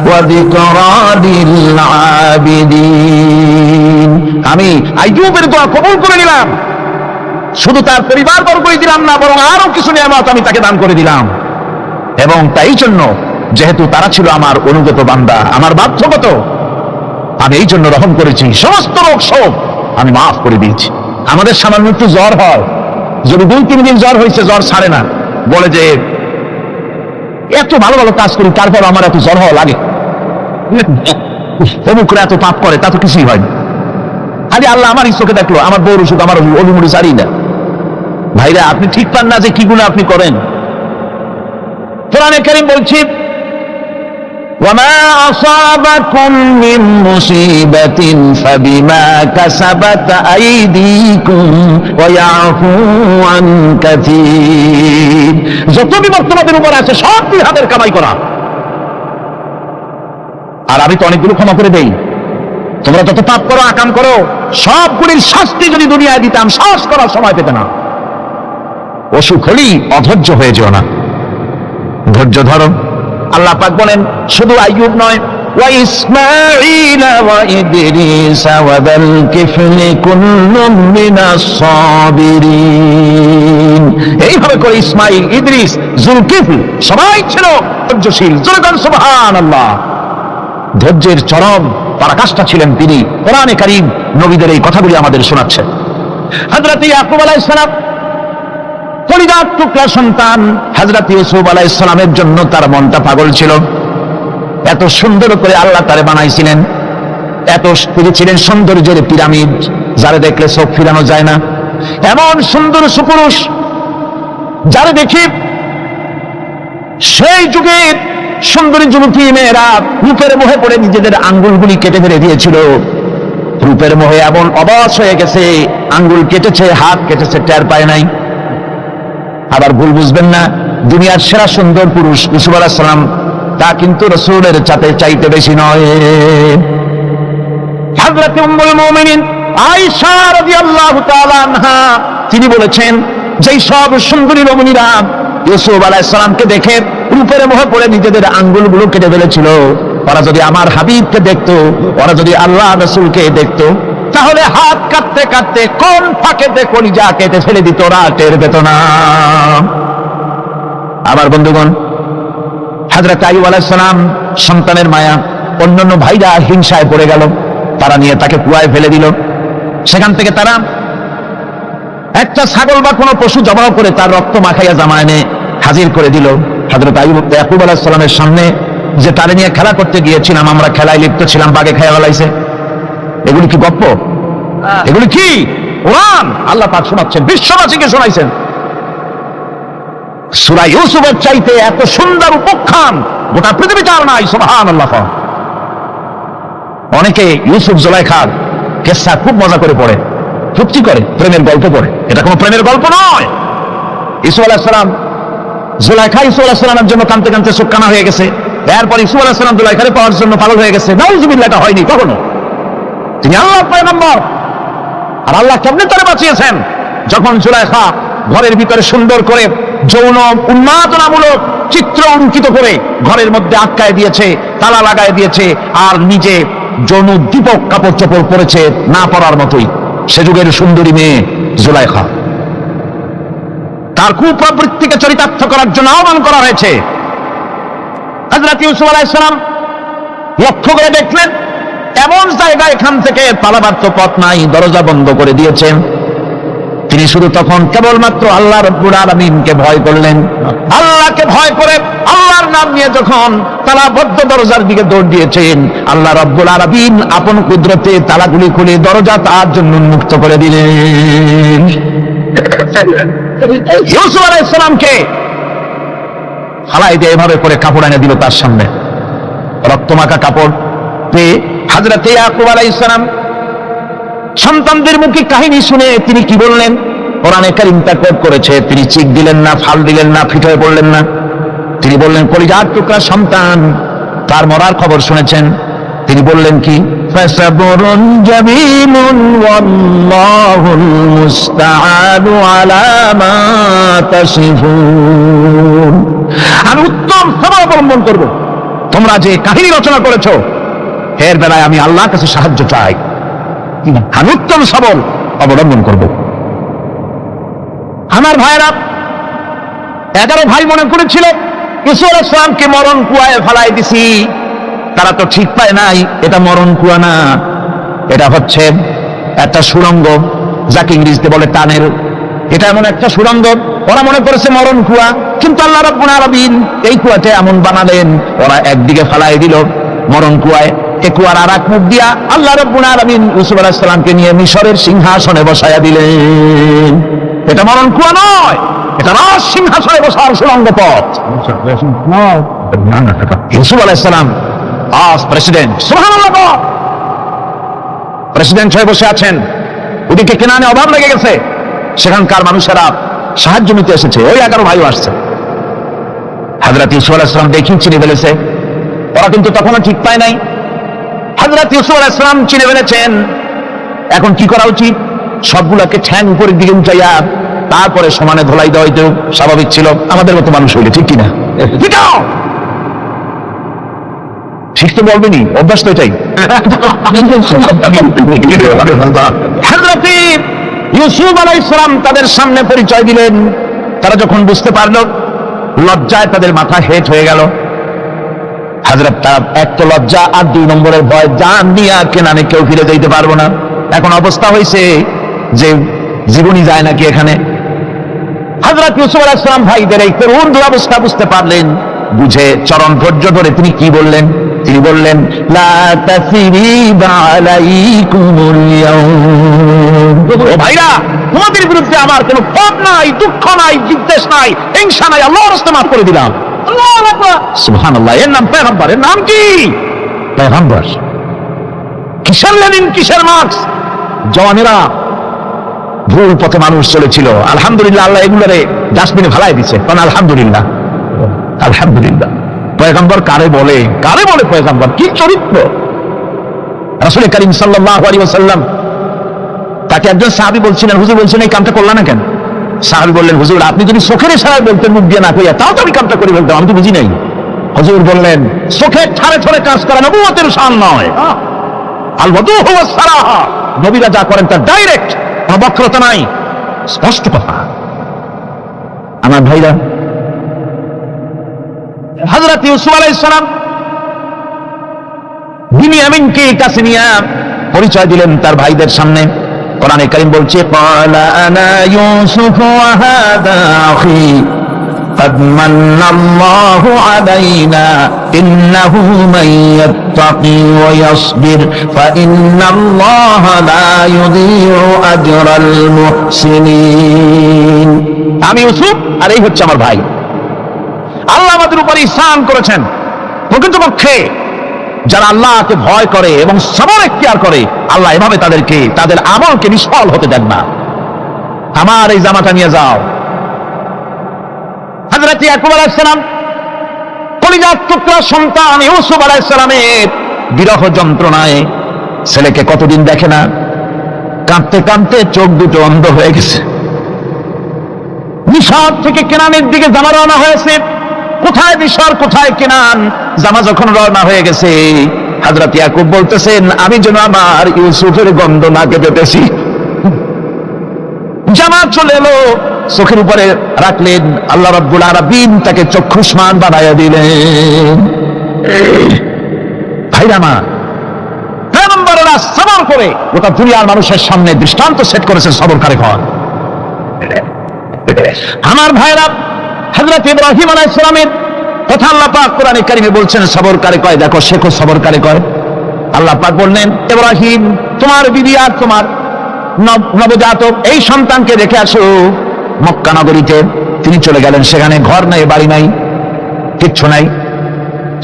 ওয়া যিকরা লিল আবিদিন। আমি আইয়ুবের দোয়া কবুল করে নিলাম, শুধু তার পরিবারবর্গই দিলাম না, বরং আরো কিছু নিয়ামত আমি তাকে দান করে দিলাম। এবং তাই জন্য যেহেতু তারা ছিল আমার অনুগত বান্দা, আমার বাধ্যগত, আমি এই জন্য রহম করেছি, সমস্ত রোগ শোক আমি মাফ করে দিয়েছি। আমাদের সামান্য একটু জ্বর হয়, যদি 2-3 দিন জ্বর হয়েছে, জ্বর ছাড়ে না, বলে যে এত ভালো ভালো কাজ করি তারপর আমার এত জ্বর হওয়া লাগে, অমুকরা এত পাপ করে, তা তো কিছুই হয়নি। আরে আল্লাহ আমার চোখে দেখলো, আমার বউর ওষুধ আমার অলিমুড়ি ছাড়ি না। ভাইরা, আপনি ঠিক পান না যে কি গুনাহ আপনি করেন। কোরআনে কারীম বলছে, ওয়ামা আসাবাকুম মিন মুসিবাতিন ফাবিমা কাসাবাত আইদিকুম ওয়া ইয়াফু আন কাসীর। যত বিপদ তোমাদের উপর আছে সব দুই হাতের কামাই করা, আর আমি তো অনেকগুলো ক্ষমা করে দেই। তোমরা যত পাপ করো, আকাম করো, সবগুলির শাস্তি যদি দুনিয়ায় দিতাম, শ্বাস করার সময় পেতে না। অসুখ হলেই অধৈর্য হয়ে যেও না, ধৈর্য ধরো। আল্লাহ পাক বলেন, শুধু আইয়ুব নয়, ওয়া ইসমাঈল ওয়া ইদরিস ওয়া যাল কিফলি কুল্লুম মিনাস সাবিরিন। এইভাবে করে ইসমাঈল, ইদরিস, যুলকিফল সবাই ছিল ধৈর্যশীল। জোরে সুবহানাল্লাহ। ধৈর্যের চরম পরাকাষ্ঠা ছিলেন তিনি। কোরআনে কারীম নবীদের এই কথাগুলি আমাদের শোনাচ্ছেন। হযরত ইয়াকুব আলাইহিস সালাম কলিজার টুকরা সন্তান হযরত ইউসুফ আলাইহিস সালামের জন্য তার মনটা পাগল ছিল। এত সুন্দর করে আল্লাহ তারে বানাইছিলেন, এত ছিলেন সৌন্দর্যের পিরামিড, যারে দেখলে চোখ ফিরানো যায় না। এমন সুন্দর সুপুরুষ যারে দেখি সেই যুগের সুন্দরী যুবতী মেয়েরা রূপের মোহে পড়ে নিজেদের আঙ্গুলগুলি কেটে ফেলে দিয়েছিল। রূপের মোহে এমন অবশ হয়ে গেছে, আঙ্গুল কেটেছে, হাত কেটেছে, টের পায় নাই। আবার ভুল বুঝবেন না, দুনিয়ার সেরা সুন্দর পুরুষ ইউসুফ আলাইহিস সালাম, তা কিন্তু রাসূলের চাইতে বেশি নয়। হযরত উম্মুল মুমিনিন আয়েশা রাদিয়াল্লাহু তাআলা আনহা তিনি বলেছেন, যেই সব সুন্দরী রমণীরা ইউসুফ আলাইহিস সালামকে দেখে রূপের মোহে পড়ে নিজেদের আঙ্গুলগুলো কেটে ফেলেছিল, ওরা যদি আমার হাবিবকে দেখতো, ওরা যদি আল্লাহ রাসূলকে দেখতো, তাহলে হাত কাটতে কাটতে কোন ফাঁকেতে কলিজা কেটে ফেলে দিত, ওরা টের পেত না। আবার বন্ধুগণ, হযরত আইয়ুব আলাইহিস সালাম সন্তানের মায়া, অন্যান্য ভাইরা হিংসায় পড়ে গেল, তারা নিয়ে তাকে কুয়ায় ফেলে দিল। সেখান থেকে তারা একটা ছাগল বা কোনো পশু জবাই করে তার রক্ত মাখাইয়া জামায় এনে হাজির করে দিল। হযরত ইয়াকুব আলাইহিস সালামের সামনে যে তারে নিয়ে খেলা করতে গিয়েছিলাম, আমরা খেলায় লিপ্ত ছিলাম, বাগে খেয়ে ফেলাইছে। এগুলি কি গপ্প? এগুলি কি কোরআন? আল্লাহ পাক শোনাচ্ছেন, বিশ্ববাসীকে শোনাইছেন। সূরা ইউসুফের চাইতে এত সুন্দর উপাখ্যান গোটা পৃথিবীতে আর নাই। সুবহানাল্লাহ। অনেকে ইউসুফ জুলাইখার কিসসা খুব মজা করে পড়ে, ফুর্তি করে, প্রেমের গল্প পড়ে। এটা কোনো প্রেমের গল্প নয়। ইউসুফ আলাইহিস সালাম, জুলাইখা ইউসুফ আলাইহিস সালামের জন্য কাঁদতে কাঁদতে চোখ কানা হয়ে গেছে। এরপর ইউসুফ আলাইহিস সালাম জুলাইখারে পাওয়ার জন্য পাগল হয়ে গেছে। নাউজুবিল্লাহ, এটা হয়নি কখনো। তিনি আল্লাহর পয়গম্বর, আর আল্লাহ কেমনে তারে বাঁচিয়েছেন? যখন জুলাইখা ঘরের ভিতরে সুন্দর করে যৌন উন্মাদনামূলক চিত্র অঙ্কিত করে ঘরের মধ্যে আটকায় দিয়েছে, তালা লাগায় দিয়েছে, আর নিজে যৌন দীপক কাপড় চোপড় পরেছে, না পরার মতোই। সে যুগের সুন্দরী মেয়ে জুলাইখা। তার কুপ্রবৃত্তিকে চরিতার্থ করার জন্য আহ্বান করা হয়েছে। হযরত ইউসুফ আলাইহিস সালাম লক্ষ্য করে দেখলেন এমন জায়গা, এখান থেকে পালাবার তো পথ নাই, দরজা বন্ধ করে দিয়েছেন। তিনি শুধু তখন কেবলমাত্র আল্লাহ রাব্বুল আলামিনকে ভয় করলেন। আল্লাহকে ভয় করে আল্লাহর নাম নিয়ে যখন তালাবদ্ধ দরজার দিকে দৌড় দিয়েছেন, আল্লাহ রাব্বুল আলামিন আপন কুদরতে তালাগুলি খুলে দরজা তার জন্য উন্মুক্ত করে দিলেন। ইউসুফ আলাইহিস সালামকে ফালাই দিয়ে এভাবে করে কাপড় এনে দিল তার সামনে, রক্তমাখা কাপড় পেয়ে হযরত ইয়াকুব আলাইহিস সালাম সন্তানদের মুখে কাহিনী শুনে তিনি কি বললেন? কোরআনে কারীম তা কোট করেছে, তিনি চিক দিলেন না, ফাল দিলেন না, ফিট হয়ে পড়লেন না। তিনি বললেন, কলিজার টুকরা সন্তান তার মরার খবর শুনেছেন। তিনি বললেন কি? ফাসাবরুন জামিলুন ওয়াল্লাহুল মুস্তাআনু আলা মা তাসিফুন। আমি উত্তম সবর অবলম্বন করব। তোমরা যে কাহিনী রচনা করেছো এর বেলায় আমি আল্লাহর কাছে সাহায্য চাই। আমি উত্তম সবল অবলম্বন করব। আমার ভাইরা 11 ভাই মনে করেছিল ইউসুফ আলাইহিস সালামকে মরণ কুয়ায় ফেলাই দিছি, তারা তো ঠিক পায় নাই এটা মরণ কুয়া না, এটা হচ্ছে একটা সুড়ঙ্গ, যাকে ইংরেজিতে বলে টানেল। এটা এমন একটা সুড়ঙ্গ, ওরা মনে করেছে মরণ কুয়া, কিন্তু আল্লাহ রাব্বুল আলামিন এই কুয়াতে এমন বানালেন, ওরা একদিকে ফেলাই দিল মরণ কুয়ায়, এই কুয়ার আর এক মুখ দিয়া আল্লাহ রাব্বুল আলামিন ইউসুফ আলাইহিস সালামকে নিয়ে মিশরের সিংহাসনে বসায়া দিলেন। এটা মরণ কুয়া নয়, এটা রাজ সিংহাসনে বসার সুড়ঙ্গ পথ। ইউসুফ আলাইহিস সালাম আজ প্রেসিডেন্ট, সুবহানাল্লাহ, প্রেসিডেন্ট হয়ে বসে আছেন। ওদিকে কেনানে অভাব লেগে গেছে, সেখানকার মানুষেরা সাহায্য নিতে এসেছে, ওই 11 ভাইও আসছে। হযরত ইউসুফ আলাইহিস সালাম দেখি চিনে ফেলেছে, ওরা কিন্তু তখনও ঠিক পায় নাই। হযরত ইউসুফ আলাইহিস সালাম চিনে ফেলেছেন, এখন কি করা উচিত? সবগুলোকে ঠ্যাং উপরের দিকে উঠাইয়া তারপরে সমানে ধোলাই দেওয়া হইতেও স্বাভাবিক ছিল, আমাদের মতো মানুষ হইলে, ঠিক কিনা? ঠিক তো বলবেনি, অভ্যাস তো এটাই। হযরত ইউসুফ আলাইহিস সালাম তাদের সামনে পরিচয় দিলেন। তারা যখন বুঝতে পারল, লজ্জায় তাদের মাথা হেট হয়ে গেল। হযরত তার এক তো লজ্জা, আর 2 নম্বরের ভয়, জান নিয়ে কেনানে কেউ ফিরে যাইতে পারবো না। এখন অবস্থা হয়েছে যে জীবনই যায় নাকি এখানে। হযরত ইউসুফ আলাইহিস সালাম ভাইদের এই করুণ দুরবস্থা বুঝতে পারলেন, বুঝে চরণ ধৈর্য ধরে তিনি কি বললেন? তিনি বললেন, লা তাসরিবা আলাইকুমুল ইয়াউম। ও ভাইরা, তোমাদের বিরুদ্ধে আমার কোনো পাপ নাই, দুঃখ নাই, বিদ্বেষ নাই, হিংসা নাই, আল্লাহর রাস্তায় মাফ করে দিলাম। আল্লাহু আকবার, সুবহানাল্লাহ। এর নাম পয়গম্বর। এর নাম কি? পয়গম্বর। কিসের লেনিন, কিসের মার্কস? জওয়ানেরা ভুল পথে মানুষ চলেছিল, আলহামদুলিল্লাহ আল্লাহ এগুলোরে ডাস্টবিনে ফেলাই দিছে। কারণ আলহামদুলিল্লাহ, আলহামদুলিল্লাহ। পয়গম্বর কারে বলে? কারে বলে পয়গম্বর? কি চরিত্র! রাসূল করিম সাল্লাল্লাহু আলাইহি ওয়াসাল্লাম তাকে একজন সাহাবী বলছিলেন, হুজুর বলছেন এই কামটা করলা না কেন? সাহাবী বললেন, হুজুর আপনি যদি চোখের ইশারায় বলতেন মুখ দিয়ে না কইয়া, তাও তো আমি কামটা করে ফেলতাম, আমি তো বুঝি নাই। হুজুর বললেন, চোখের ঠারে ঠারে কাজ করা নবুয়তের শান নয়। আল ওয়াদু হুয়া সারাহা, নবীরা যা করেন তা ডাইরেক্ট, কোনো বক্রতা নাই, স্পষ্ট কথা। আমার ভাইরা, হযরত ইউসুফ আলাইহিস সালাম বিনিয়ামিনকে কাছে নিয়ে পরিচয় দিলেন তার ভাইদের সামনে। কোরআনে কারীম বলছে, ক্বালা আনা ইউসুফ ওয়া হাদা আখি قد من الله علينا إنه من يتقي ويصبر فإن الله لا يضيع أجر المحسنين। আমি ইউসুফ আর এই হচ্ছে আমার ভাই। আল্লাহ আমাদের উপর ইহসান করেছেন। প্রকৃতপক্ষে যারা আল্লাহকে ভয় করে এবং সবর এখতিয়ার করে, আল্লাহ এভাবে তাদেরকে, তাদের আমলকে নিষ্ফল হতে দেন না। আমার এই জামাটা নিয়ে যাও। হযরত ইয়াকুব আলাইহিস সালাম কলিজার টুকরা সন্তান ইউসুফ আলাইহিস সালামের বিরহ যন্ত্রণায় ছেলেকে কতদিন দেখে না, কাঁদতে কাঁদতে চোখ দুটো অন্ধ হয়ে গেছে। মিশর থেকে কেনানের দিকে জামা রওনা হয়েছে। কোথায় মিশর, কোথায় কেনান? জামা যখন রওনা হয়ে গেছে, হযরত ইয়াকুব বলতেছেন, আমি যেন আমার ইউসুফের গন্ধ নাকে পেতেছি। চলে এলো, চোখের উপরে রাখলেন, আল্লাহ রাব্বুল আলামিন তাকে চক্ষুষ্মান বানাইয়া দিলেন। ভাইরা আমার, পয়গম্বরেরা সবর করে গোটা দুনিয়ার মানুষের সামনে দৃষ্টান্ত সেট করেছেন সবরকারী হন। আমার ভাইরা, হযরত ইব্রাহিম আলাইহিস সালামের কথা আল্লাহ পাক কোরআনে কারিমে বলছেন সবরকারী কয়, দেখো শেখো সবরকারী কয়। আল্লাহ পাক বললেন, ইব্রাহিম তোমার বিবি আর তোমার নবজাতক এই সন্তানকে রেখে আসো মক্কা নগরীতে। তিনি চলে গেলেন, সেখানে ঘর নাই, বাড়ি নাই, কিচ্ছু নাই,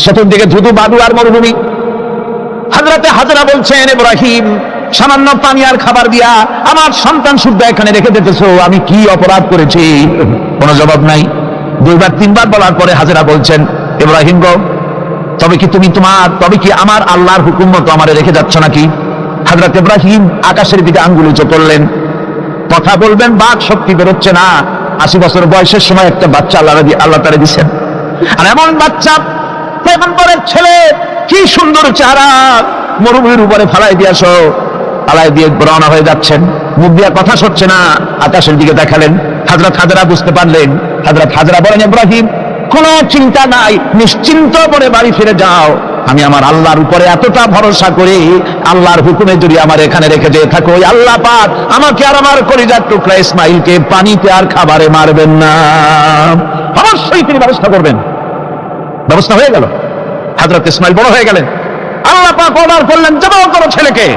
চতুর্দিকে ধুধু বাদু আর মরুভূমি। হযরতে হাজরা বলছেন, ইব্রাহিম সামান্য পানি আর খাবার দিয়া আমার সন্তান শুদ্ধ এখানে রেখে দিতেছো, আমি কি অপরাধ করেছি? কোনো জবাব নাই। দুইবার তিনবার বলার পরে হাজরা বলছেন, ইব্রাহিম গো, তবে কি আমার আল্লাহর হুকুম মতো আমারে রেখে যাচ্ছ নাকি? হযরত ইব্রাহিম আকাশের দিকে আঙ্গুল উঁচু করলেন, কথা বলবেন, বাক শক্তি বেরোচ্ছে না। 80 বছর বয়সের সময় একটা বাচ্চা আল্লাহ তাআলা দিচ্ছেন, আর এমন বাচ্চা পয়গম্বরের ছেলে, কি সুন্দর চেহারা, মরুভূমির উপরে ফালাই দিয়েছো, ফালাই দিয়ে রওনা হয়ে যাচ্ছেন, মুখ দিয়ে কথা সরছে না, আকাশের দিকে দেখালেন। হযরত হাজরা বুঝতে পারলেন। হযরত হাজরা বলেন, ইব্রাহিম কোনো চিন্তা নাই, নিশ্চিন্ত করে বাড়ি ফিরে যাও। আমি আমার আল্লাহর উপরে এতটা ভরসা করি, আল্লাহর হুকুমে যদি আমার এখানে রেখে যেয়ে থাকো, ওই আল্লাহ পাক আমাকে আর আমার কলিজার টুকরা ইসমাইলকে পানিতে আর খাবারে মারবেন না, অবশ্যই তিনি ব্যবস্থা করবেন। ব্যবস্থা হয়ে গেল। হযরত ইসমাইল বড় হয়ে গেলেন, আল্লাহ পাক অর্ডার করলেন, জবাই করো ছেলেকে।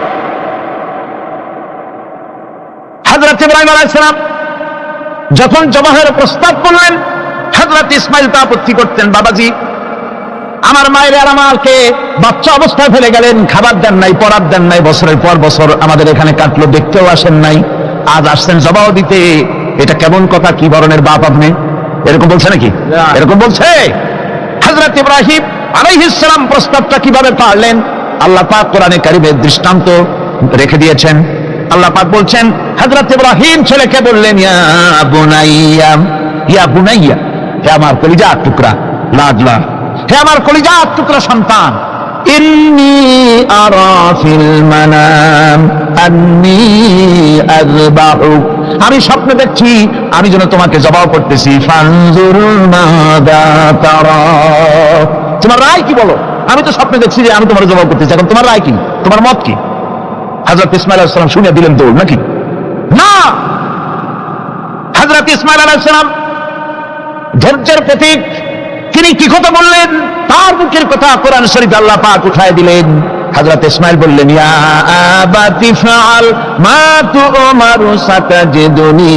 হযরত ইব্রাহিম আলাইহিস সালাম যখন জবাহের প্রস্তাব করলেন, হযরত ইসমাইল তা আপত্তি করতেন, বাবাজি আমার মায়ের আর আমাকে বাচ্চা অবস্থায় ফেলে গেলেন, খাবার দেন নাই, পরার দেন নাই, বছরের পর বছর আমাদের এখানে কাটলো, দেখতেও আসেন নাই, আজ আসছেন জবাব দিতে, এটা কেমন কথা? কি ধরনের বাপ আপনি? এরকম বলছে নাকি? এরকম বলছে? হযরত ইব্রাহিম আলাইহিস সালাম প্রস্তাবটা কিভাবে পারলেন? আল্লাহ পাক কোরআনে কারিমে দৃষ্টান্ত রেখে দিয়েছেন। আল্লাহ পাক বলছেন, হযরত ইব্রাহিম ছেলেকে বললেন, ইয়া বুনাইয়া, ইয়া বুনাইয়া, হে আমার কলিজার টুকরা লাডলা, হে আমার কলিজার টুকরা সন্তান, ইন্নী আরা ফিল মানাম আন্নী আযবাহুক, আমি স্বপ্নে দেখছি আমি যেন তোমাকে জবাই করতেছি, ফানজুর মাযা তারা, তোমার রায় কি বলো? আমি তো স্বপ্নে দেখছি যে আমি তোমার জবাই করতেছি, এখন তোমার রায় কি, তোমার মত কি? হযরত ইসমাঈল আলাইহিস সালাম শুনে দিলেন দৌড়, নাকি না? হযরত ইসমাঈল আলাইহিস সালাম ধৈর্যের প্রতীক, তিনি কি কথা বললেন? তার মুখের কথা কোরআন শরীফে আল্লাহ পাক উঠায় দিলেন। হযরত ইসমাঈল বললেন, ইয়া আবাতি ফাআল মা তুমারু সাতাজিদুনি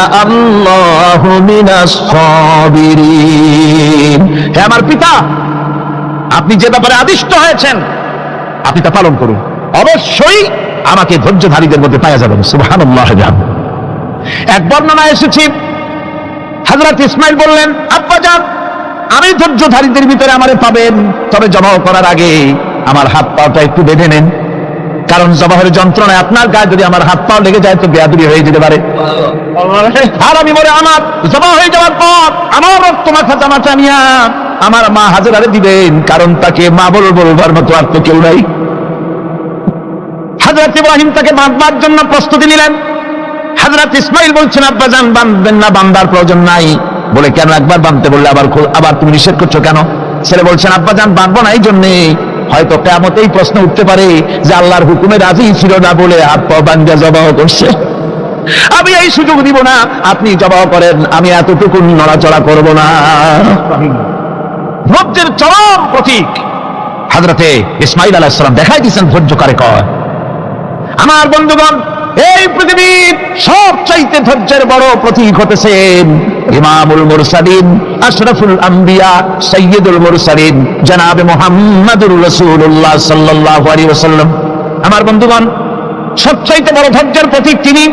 ইনশাআল্লাহু মিনাস সাবিরিন, হে আমার পিতা, আপনি যে ব্যাপারে আদিষ্ট হয়েছেন আপনি তা পালন করুন, অবশ্যই আমাকে ধৈর্যধারীদের মধ্যে পাওয়া যাবেন। সুবহানাল্লাহ। এক বর্ণনায় এসেছে, হযরত ইসমাঈল বললেন, আব্বাজান আমি ধৈর্যধারীদের ভিতরে আমারে পাবেন, তবে জবাই করার আগে আমার হাত পাটা একটু বেঁধে নেন, কারণ জবাহের যন্ত্রণায় আপনার গায়ে যদি আমার হাত পা লেগে যায় তো বেয়াদবি হয়ে যেতে পারে, আর আমি মরে আমার জবাই হয়ে যাওয়ার পর আমার রক্ত মাখা জামা টানিয়া আমার মা হাজরারে দিবেন, কারণ তাকে মা বলবার মতো আর তো কেউ নাই। হযরত ইব্রাহিম তাকে বাঁধবার জন্য প্রস্তুতি নিলেন। হযরত ইসমাঈল বলছেন, আব্বাজান বাঁধবেন না, বাঁধার প্রয়োজন নাই। বলে, কেন? একবার বাঁধতে বললে আবার তুমি নিষেধ করছো কেন? ছেলে বলছেন, আব্বাজান বাঁধবো না এই জন্যে, হয়তো কিয়ামতে এই প্রশ্ন উঠতে পারে যে আল্লাহর হুকুমে রাজি ছিল না বলে হাত পা বাঁধা জবাই করছে, আমি এই সুযোগ দিব না, আপনি জবাই করেন, আমি এতটুকু নড়াচড়া করব না। ধৈর্যের চরম প্রতীক হযরতে ইসমাঈল আলাইহিস সালাম দেখাই দিয়েছেন ধৈর্য কারে কয়। আমার বন্ধুগণ, এই পৃথিবীর সবচাইতে ধৈর্যের বড় প্রতীক হতেছেন ইমামুল মুরসালিন, আশরাফুল আম্বিয়া, সাইয়্যিদুল মুরসালিন, জনাবে মুহাম্মদুর রাসূলুল্লাহ সাল্লাল্লাহু আলাইহি ওয়াসাল্লাম। আমার বন্ধুগণ, সবচাইতে বড় ধৈর্যের প্রতীক তিনি।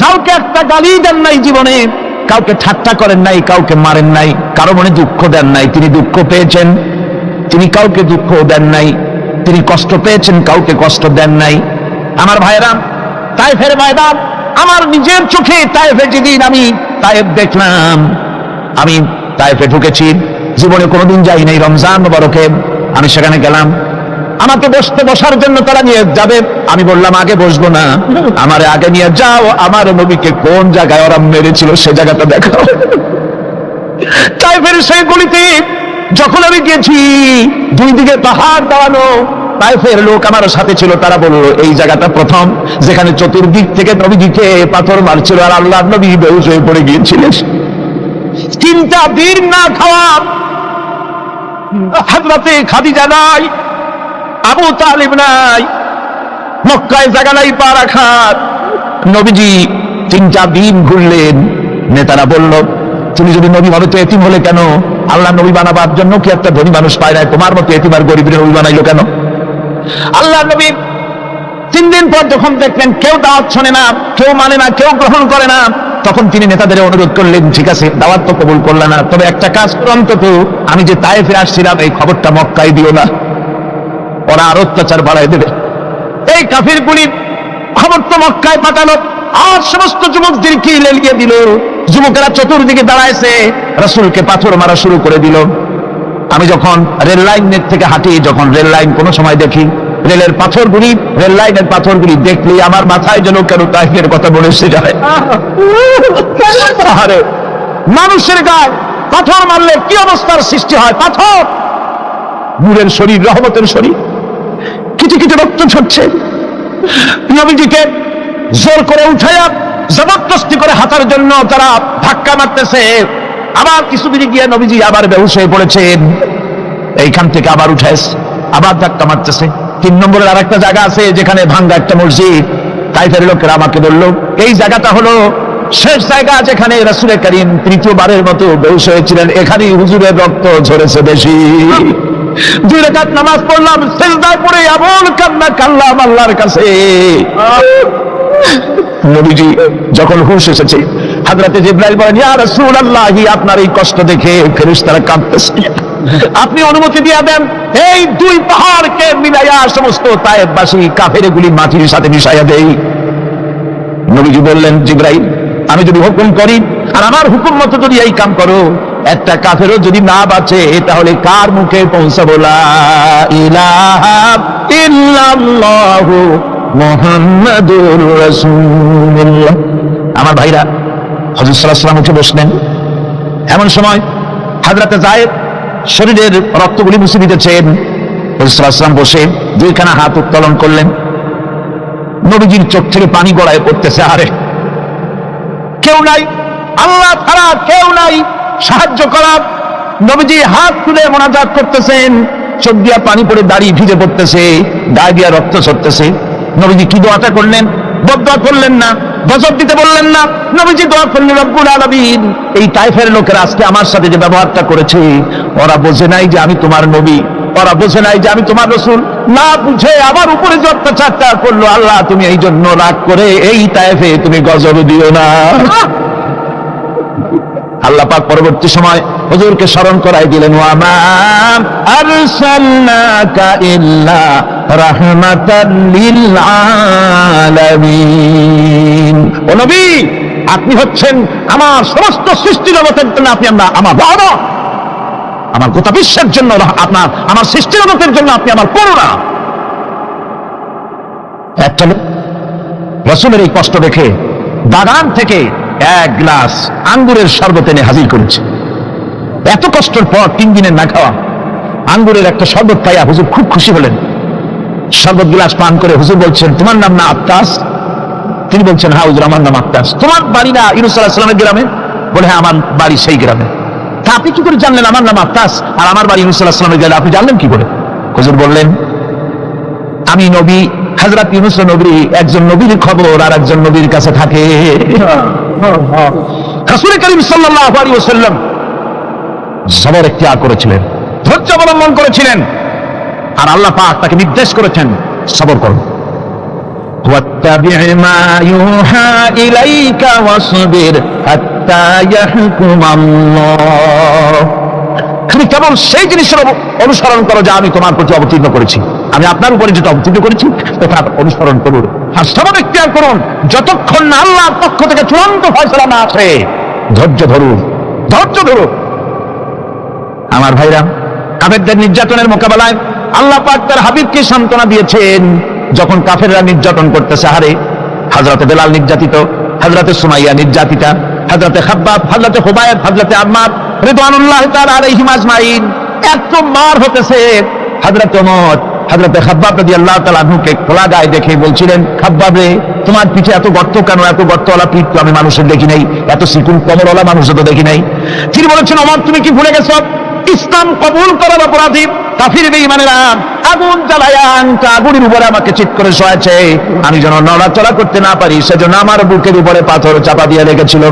কাউকে একটা গালি দেন নাই জীবনে, কাউকে ঠাট্টা করেন নাই, কাউকে মারেন নাই, কারো মনে দুঃখ দেন নাই, তিনি দুঃখ পেয়েছেন, তিনি কাউকে দুঃখ দেন নাই, তিনি কষ্ট পেয়েছেন, কাউকে কষ্ট দেন নাই। আমার ভাইরা, তায়েফের ময়দান, আমার নিজের চোখে তায়েফে যেদিন আমি তায়েফ দেখলাম, আমি তায়েফে ঢুকেছি, জীবনে কোনোদিন যাই নাই, রমজান মুবারকে আমি সেখানে গেলাম। আমাকে বসার জন্য তারা নিয়ে যাবে। আমি বললাম আগে বসবো না, আমারে আগে নিয়ে যাও, আমার নবীকে কোন জায়গায় ওরা মেরেছিল সে জায়গাটা দেখাও। তাইফের সেই গলিতে যখন আমি গেছি, দুই দিকে পাহাড় দাঁড়ানো, তাইফের লোক আমার সাথে ছিল, তারা বলল এই জায়গাটা প্রথম যেখানে চতুর্দিক থেকে নবীজিকে পাথর মারছিল আর আল্লাহ নবী বেহুশ হয়ে পড়ে গিয়েছিলেন। 3টা দিন না খাওয়া, হযরতে খাদিজা নাই, আবু তালিব নাই, মক্কায় জায়গা নাই পা রাখার। নবীজি 3টা দিন ঘুরলেন। নেতারা বলল তুমি যদি নবী ভাবে তো এতিম হলে কেন? আল্লাহ নবী বানাবার জন্য কি একটা ধনী মানুষ পায় না? তোমার মতো এতিম আর গরিবের নবী বানাইলো কেন? আল্লাহ নবী 3 দিন পর যখন দেখলেন কেউ দাওয়াত শোনে না, কেউ মানে না, কেউ গ্রহণ করে না, তখন তিনি নেতাদের অনুরোধ করলেন ঠিক আছে দাওয়াত তো কবুল করলে না, তবে একটা কাজ করো অন্তত, আমি যে তায়েফে আসছিলাম এই খবরটা মক্কায় দিও না, ওরা আর অত্যাচার বাড়াই দেবে। এই কাফিরগুলি খবর তো মক্কায় পাঠালো আর সমস্ত যুবকদেরকে লেলিয়ে দিল। যুবকেরা চতুর্দিকে দাঁড়াইছে, রাসূলকে পাথর মারা শুরু করে দিল। আমি যখন রেল লাইনের থেকে হাঁটি, যখন রেল লাইন কোনো সময় দেখি, রেলের পাথরগুলি, রেল লাইনের পাথরগুলি দেখলে আমার মাথায় যেন কেন তাইফের কথা মনে এসে যায়। আরে মানুষের গায়ে পাথর মারলে কি অবস্থার সৃষ্টি হয়! পাথর নূরের শরীর, রহমতের শরীর, কিছু কিছু রক্ত ঝরছে। নবীজিকে জোর করে উঠাইয়া জবরদস্তি করে হাঁটার জন্য তারা ধাক্কা মারতেছে। আবার কিছু দিকে গিয়ে নবীজি আবার বেহুশ হয়ে পড়েছেন। এইখান থেকে আবার উঠাইছে, আবার ধাক্কা মারতেছে। 3 নম্বরের আরেকটা জায়গা আছে যেখানে ভাঙ্গা একটা মসজিদ। তাইফের লোকেরা আমাকে বলল এই জায়গাটা হলো শেষ জায়গা যেখানে রাসূল করিম 3য়বারের মতো বেহুশ হয়েছিলেন, এখানেই হুজুরের রক্ত ঝরেছে বেশি। 2 রাকাত নামাজ পড়লাম, সিজদায় পড়ে এমন কান্না কাঁদলাম আল্লাহর কাছে। নবীজি যখন হুঁশ এসেছে, হযরতে জিবরাইল বলেন ইয়া রাসূলুল্লাহ, আপনার এই কষ্ট দেখে ফেরেশতারা কাঁদতেছে, আপনি অনুমতি দিয়ে দেন এই 2 পাহাড়কে মিলাইয়া সমস্ত তায়েফবাসী কাফেরগুলি মাটির সাথে মিশাইয়া দেই। নবীজি বললেন জিবরাইল, আমি যদি হুকুম করি আর আমার হুকুম মতো যদি এই কাম করো, একটা কাফেরও যদি না বাঁচে তাহলে কার মুখে পৌঁছাবো লা ইলাহা ইল্লাল্লাহু মুহাম্মাদুর রাসূলুল্লাহ। আমার ভাইরা, হযরত সাল্লাল্লাহু আলাইহি ওয়াসাল্লাম উঠে বসলেন। এমন সময় হযরতে যায়েদ শরীরের রক্তগুলি মুছে দিতেছেন। হযরত সাল্লাল্লাহু আলাইহি ওয়াসাল্লাম বসে 2খানা হাত উত্তোলন করলেন। নবীজির চোখ থেকে পানি গড়ায় পড়তেছে। আরে কেউ নাই, আল্লাহ ছাড়া কেউ নাই সাহায্য করার। নবীজি হাত তুলে মোনাজাত করতেছেন, চোখ দিয়া পানি পড়ে দাড়ি ভিজে পড়তেছে, গায়ে দিয়া রক্ত ঝরতেছে। নবীজি কি দোয়াটা করলেন? বদদোয়া করলেন না, গজব দিতে বললেন না। নবীজি দোয়া করলেন রব্বুল আলামিন, এই তাইফের লোকেরা আজকে আমার সাথে যে ব্যবহারটা করেছে, ওরা বোঝে নাই যে আমি তোমার নবী, ওরা বোঝে নাই যে আমি তোমার রাসূল, না বুঝে আমার উপরে যে অত্যাচারটা করলো, আল্লাহ তুমি এই জন্য রাগ করে এই তাইফে তুমি গজব দিও না। আল্লাহ পাক পরবর্তী সময় হুজুরকে স্মরণ করাই দিলেন, ওয়া মা আরসালনাকা ইল্লা রাহমাতাল লিল আলামিন। ও নবী, আপনি হচ্ছেন আমার সমস্ত সৃষ্টি জগতের জন্য, আপনি আমার রহমত, আমার গোটা বিশ্বের জন্য আপনার, আমার সৃষ্টি জগতের জন্য আপনি আমার করুণা। একটা লোক রাসূলের এই কষ্ট দেখে বাগান থেকে 1 গ্লাস আঙ্গুরের শরবত এনে হাজির করেছে। এত কষ্টের পর 3 দিনের না খাওয়া আঙ্গুরের একটা শরবত পাইয়া হুজুর খুব খুশি হলেন। শরবত গ্লাস পান করে হুজুর বলছেন, তোমার নাম না আত্তাস? তিনি বলছেন, হ্যাঁ হুজুর আমার নাম আত্তাস। তোমার বাড়ি না ইউনূস আলাইহিস সালামের গ্রামে? বলে হ্যাঁ আমার বাড়ি সেই গ্রামে। তা আপনি কি করে জানলেন আমার নাম আত্তাস আর আমার বাড়ি ইউনূস আলাইহিস সালামের গ্রামে? আপনি জানলেন কি করে? হুজুর বললেন, আমি নবী, হযরত ইউনূস নবী, একজন নবীর খবর আর একজন নবীর কাছে থাকে। রাসূল করিম সাল্লাল্লাহু আলাইহি ওয়াসাল্লাম সবর ইখতিয়ার করেছিলেন, ধৈর্য অবলম্বন করেছিলেন, আর আল্লাহ পাক তাকে নির্দেশ করেছেন সবর করো। ওয়াত্তাবি' মা ইউহা ইলাইকা ওয়াসবির হাত্তা ইয়াহকুমাল্লাহ। তুমি কেবল সেই জিনিসের অনুসরণ করো যা আমি তোমার প্রতি অবতীর্ণ করেছি, আমি আপনার উপরে যেটা অবতীর্ণ করেছি তার অনুসরণ করুন, আর সবর ইখতিয়ার করুন যতক্ষণ না আল্লাহর পক্ষ থেকে চূড়ান্ত ফয়সালা না আসে। ধৈর্য ধরুন, ধৈর্য ধরুন। আমার ভাইরা, কাফেরদের নির্যাতনের মোকাবেলায় আল্লাহ পাক তার হাবিবকে সান্ত্বনা দিয়েছেন যখন কাফেররা নির্যাতন করতেছে। হারে হযরতে বেলাল নির্যাতিত, হযরতে সুমাইয়া নির্যাতিতা, হযরতে খাব্বাব, হযরতে খুবাইব, হযরতে আম্মার রিদওয়ানুল্লাহ তাআলা আলাইহিম আজমাইন এত মার হতেছে। হযরত ওমর হযরতে খাব্বাব রাদিয়াল্লাহু তাআলা আনহুকে খোলা গায়ে দেখে বলছিলেন, খাব্বাব রে, তোমার পিঠে এত গর্ত কেন? এত গর্তওয়ালা পিঠ তো আমি মানুষের দেখি নাই, এত চিকুন কোমরওয়ালা মানুষও তো দেখি নাই। তিনি বলেছেন, ওমর তুমি কি ভুলে গেছো? ইসলাম কবুল করার অপরাধী কাফির বেঈমানেরা আগুন জ্বালায়া আগুনের উপরে আমাকে চিৎ করে শোয়াছে, আমি যেন নড়াচড়া করতে না পারি সেজন্য আমার বুকের উপরে পাথর চাপা দিয়ে রেখেছিল।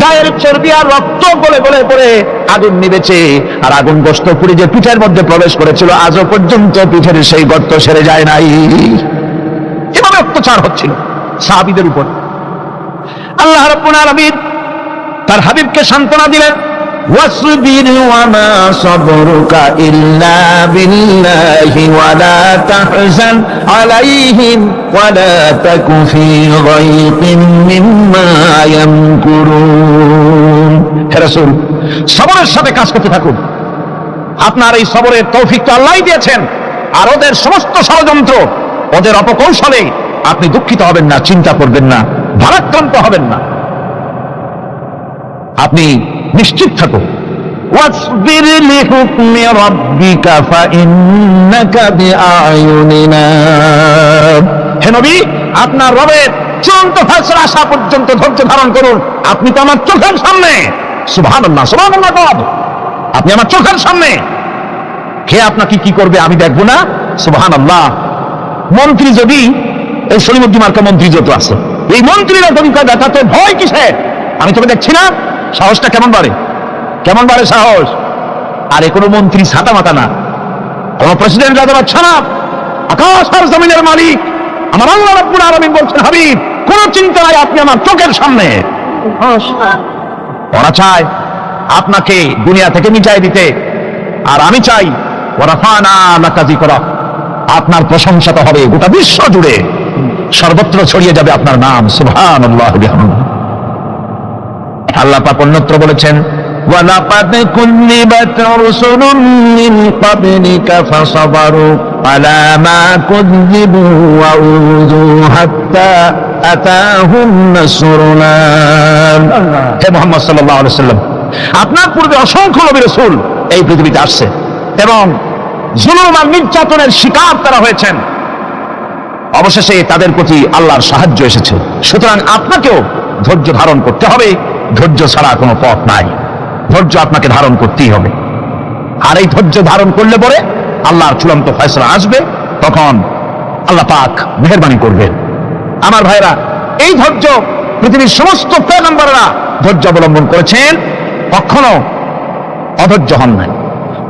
গায়ের চর্বি আর রক্ত গলে গলে পড়ে আগুন নিবেছে, আর আগুন গোশত পুড়ে যে পিঠের মধ্যে প্রবেশ করেছিল আজও পর্যন্ত পিঠের সেই গর্ত সেরে যায় নাই। এভাবে অত্যাচার হচ্ছিল সাহাবীদের উপর। আল্লাহ রাব্বুল আলামিন তার হাবিবকে সান্ত্বনা দিলেন, واصبر وما صبرك إلا بالله ولا تحزن عليهم ولا تك في ضيق مما يمكرون। হে রাসূল, সবরের সাথে কাজ করতে থাকুন। আপনার এই সবরের তৌফিক তো আল্লাহই দিয়েছেন, আর ওদের সমস্ত ষড়যন্ত্র, ওদের অপকৌশলে আপনি দুঃখিত হবেন না, চিন্তা করবেন না, ভারাক্রান্ত হবেন না। আপনি নিশ্চিত থাকুন। واصبر لحكم ربك فإنك بأعيننا। হে নবী, আপনার রবের চূড়ান্ত ফয়সালা আসা পর্যন্ত ধৈর্য ধারণ করুন। আপনি তো আমার চোখের সামনে। সুবহানাল্লাহ, সুবহানাল্লাহ। আপনি আমার চোখের সামনে। কে আপনাকে কি করবে আমি দেখবো না? সুবহানাল্লাহ। মন্ত্রী যদি, এই সলিমুদ্দিন মার্কা মন্ত্রী যত আছে, এই মন্ত্রীরা যদি দেখাতে ভয় কিসের? আমি তোকে দেখছি না? সাহসটা কেমন বাড়ে, কেমন বাড়ে সাহস। আর এ কোনো মন্ত্রী ছাতা মাতা না, কোন প্রেসিডেন্ট রাজা বাচ্চা না, আকাশ আর জমিনের মালিক আমার আল্লাহ রাব্বুল আলামিন বলছেন, হাবিব কোন চিন্তা নাই, আপনি আমার চোখের সামনে। ওরা চায় আপনাকে দুনিয়া থেকে মিটাই দিতে, আর আমি চাই ওয়ারাফানা লাকা যিকরাক, আপনার প্রশংসা তো হবে গোটা বিশ্ব জুড়ে, সর্বত্র ছড়িয়ে যাবে আপনার নাম। সুবহানাল্লাহ বিহামদিহি। আল্লাহ পাক অন্যত্র বলেছেন, وَلَقَدْ كُذِّبَتْ رُسُلٌ مِّن قَبْلِكَ فَصَبَرُوا عَلَى مَا كُذِّبُوا وَأُوذُوا حَتَّى أَتَاهُمْ نَصْرُنَا। হে মুহাম্মদ সাল্লাল্লাহু আলাইহি ওয়াসাল্লাম, আপনার পূর্বে অসংখ্য নবী রাসূল এই পৃথিবীতে আসছে এবং জুলুম আর নির্যাতনের শিকার তারা হয়েছেন। অবশেষে তাদের প্রতি আল্লাহর সাহায্য এসেছে। সুতরাং আপনাকেও ধৈর্য ধারণ করতে হবে, ধৈর্য ছাড়া কোনো পথ নাই। ধৈর্য আপনাকে ধারণ করতেই হবে, আর এই ধৈর্য ধারণ করলে পরে আল্লাহর চূড়ান্ত ফয়সালা আসবে, তখন আল্লাহ পাক মেহেরবানি করবেন। আমার ভাইরা, এই ধৈর্য পৃথিবীর সমস্ত পয়গম্বররা ধৈর্য অবলম্বন করেছেন, কখনো অধৈর্য হন নাই।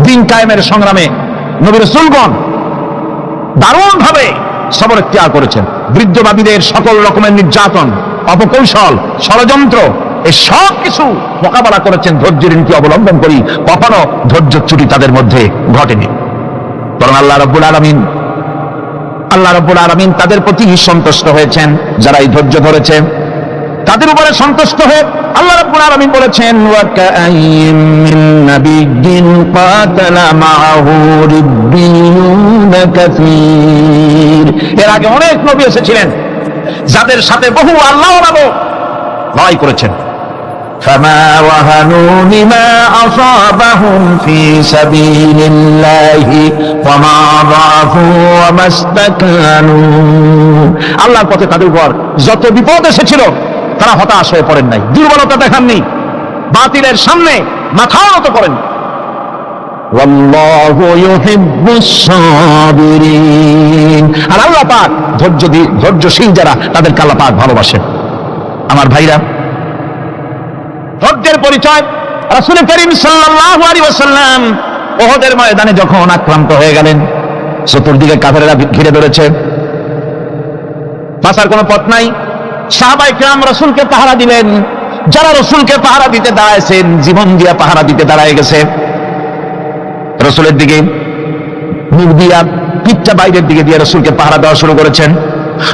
দিন কায়েমের সংগ্রামে নবী রাসূলগণ দারুণ ভাবে সবর ত্যাগ করেছেন। বৃদ্ধবাদীদের সকল রকমের নির্যাতন, অপকৌশল, ষড়যন্ত্র, এই সব কিছু মোকাবেলা করেছেন ধৈর্যের নীতি অবলম্বন করি। কখনো ধৈর্য ত্রুটি তাদের মধ্যে ঘটেনি, বরং আল্লাহ রাব্বুল আলামিন তাদের প্রতি সন্তুষ্ট হয়েছেন। যারা এই ধৈর্য ধরেছে তাদের উপরে সন্তুষ্ট হয়ে আল্লাহ রাব্বুল আলামিন বলেছেন, ওয়া কাআইয়িম মিন নাবিয়্যিন কাতালা মাআহু রিব্বিয়ুন কাসীর। এর আগে অনেক নবী এসেছিলেন যাদের সাথে বহু আল্লাহর আলো লড়াই করেছেন। فما وهنوا لما أصابهم في سبيل الله وما ضعفوا وما استكانوا। আল্লাহর পথে তাদের উপর যত বিপদ এসেছিল তারা হতাশ হয়ে পড়েন নাই, দুর্বলতা দেখাননি, বাতিলের সামনে মাথা নত করেন। ওয়াল্লাহু ইউহিব্বুস সাবিরিন। আর আল্লাহ পাক ধৈর্যশীল যারা, তাদেরকে আল্লাহ পাক ভালোবাসেন। আমার ভাইরা, ধৈর্যের পরিচয় রাসূল করিম সাল্লাল্লাহু আলাইহি ওয়াসাল্লাম উহুদের ময়দানে যখন আক্রান্ত হয়ে গেলেন, চতুর্দিকে কাফেররা ঘিরে ধরেছে, বাঁচার কোনো পথ নাই। সাহাবায়ে কিরাম রাসূলকে পাহারা দিলেন। যারা রাসূলকে পাহারা দিতে দাঁড়াইছেন, জীবন দিয়া পাহারা দিতে দাঁড়ায় গেছে। রাসূলের দিকে মুখ দিয়া, পিঠটা বাইরের দিকে দিয়ে রাসূলকে পাহারা দেওয়া শুরু করেছেন।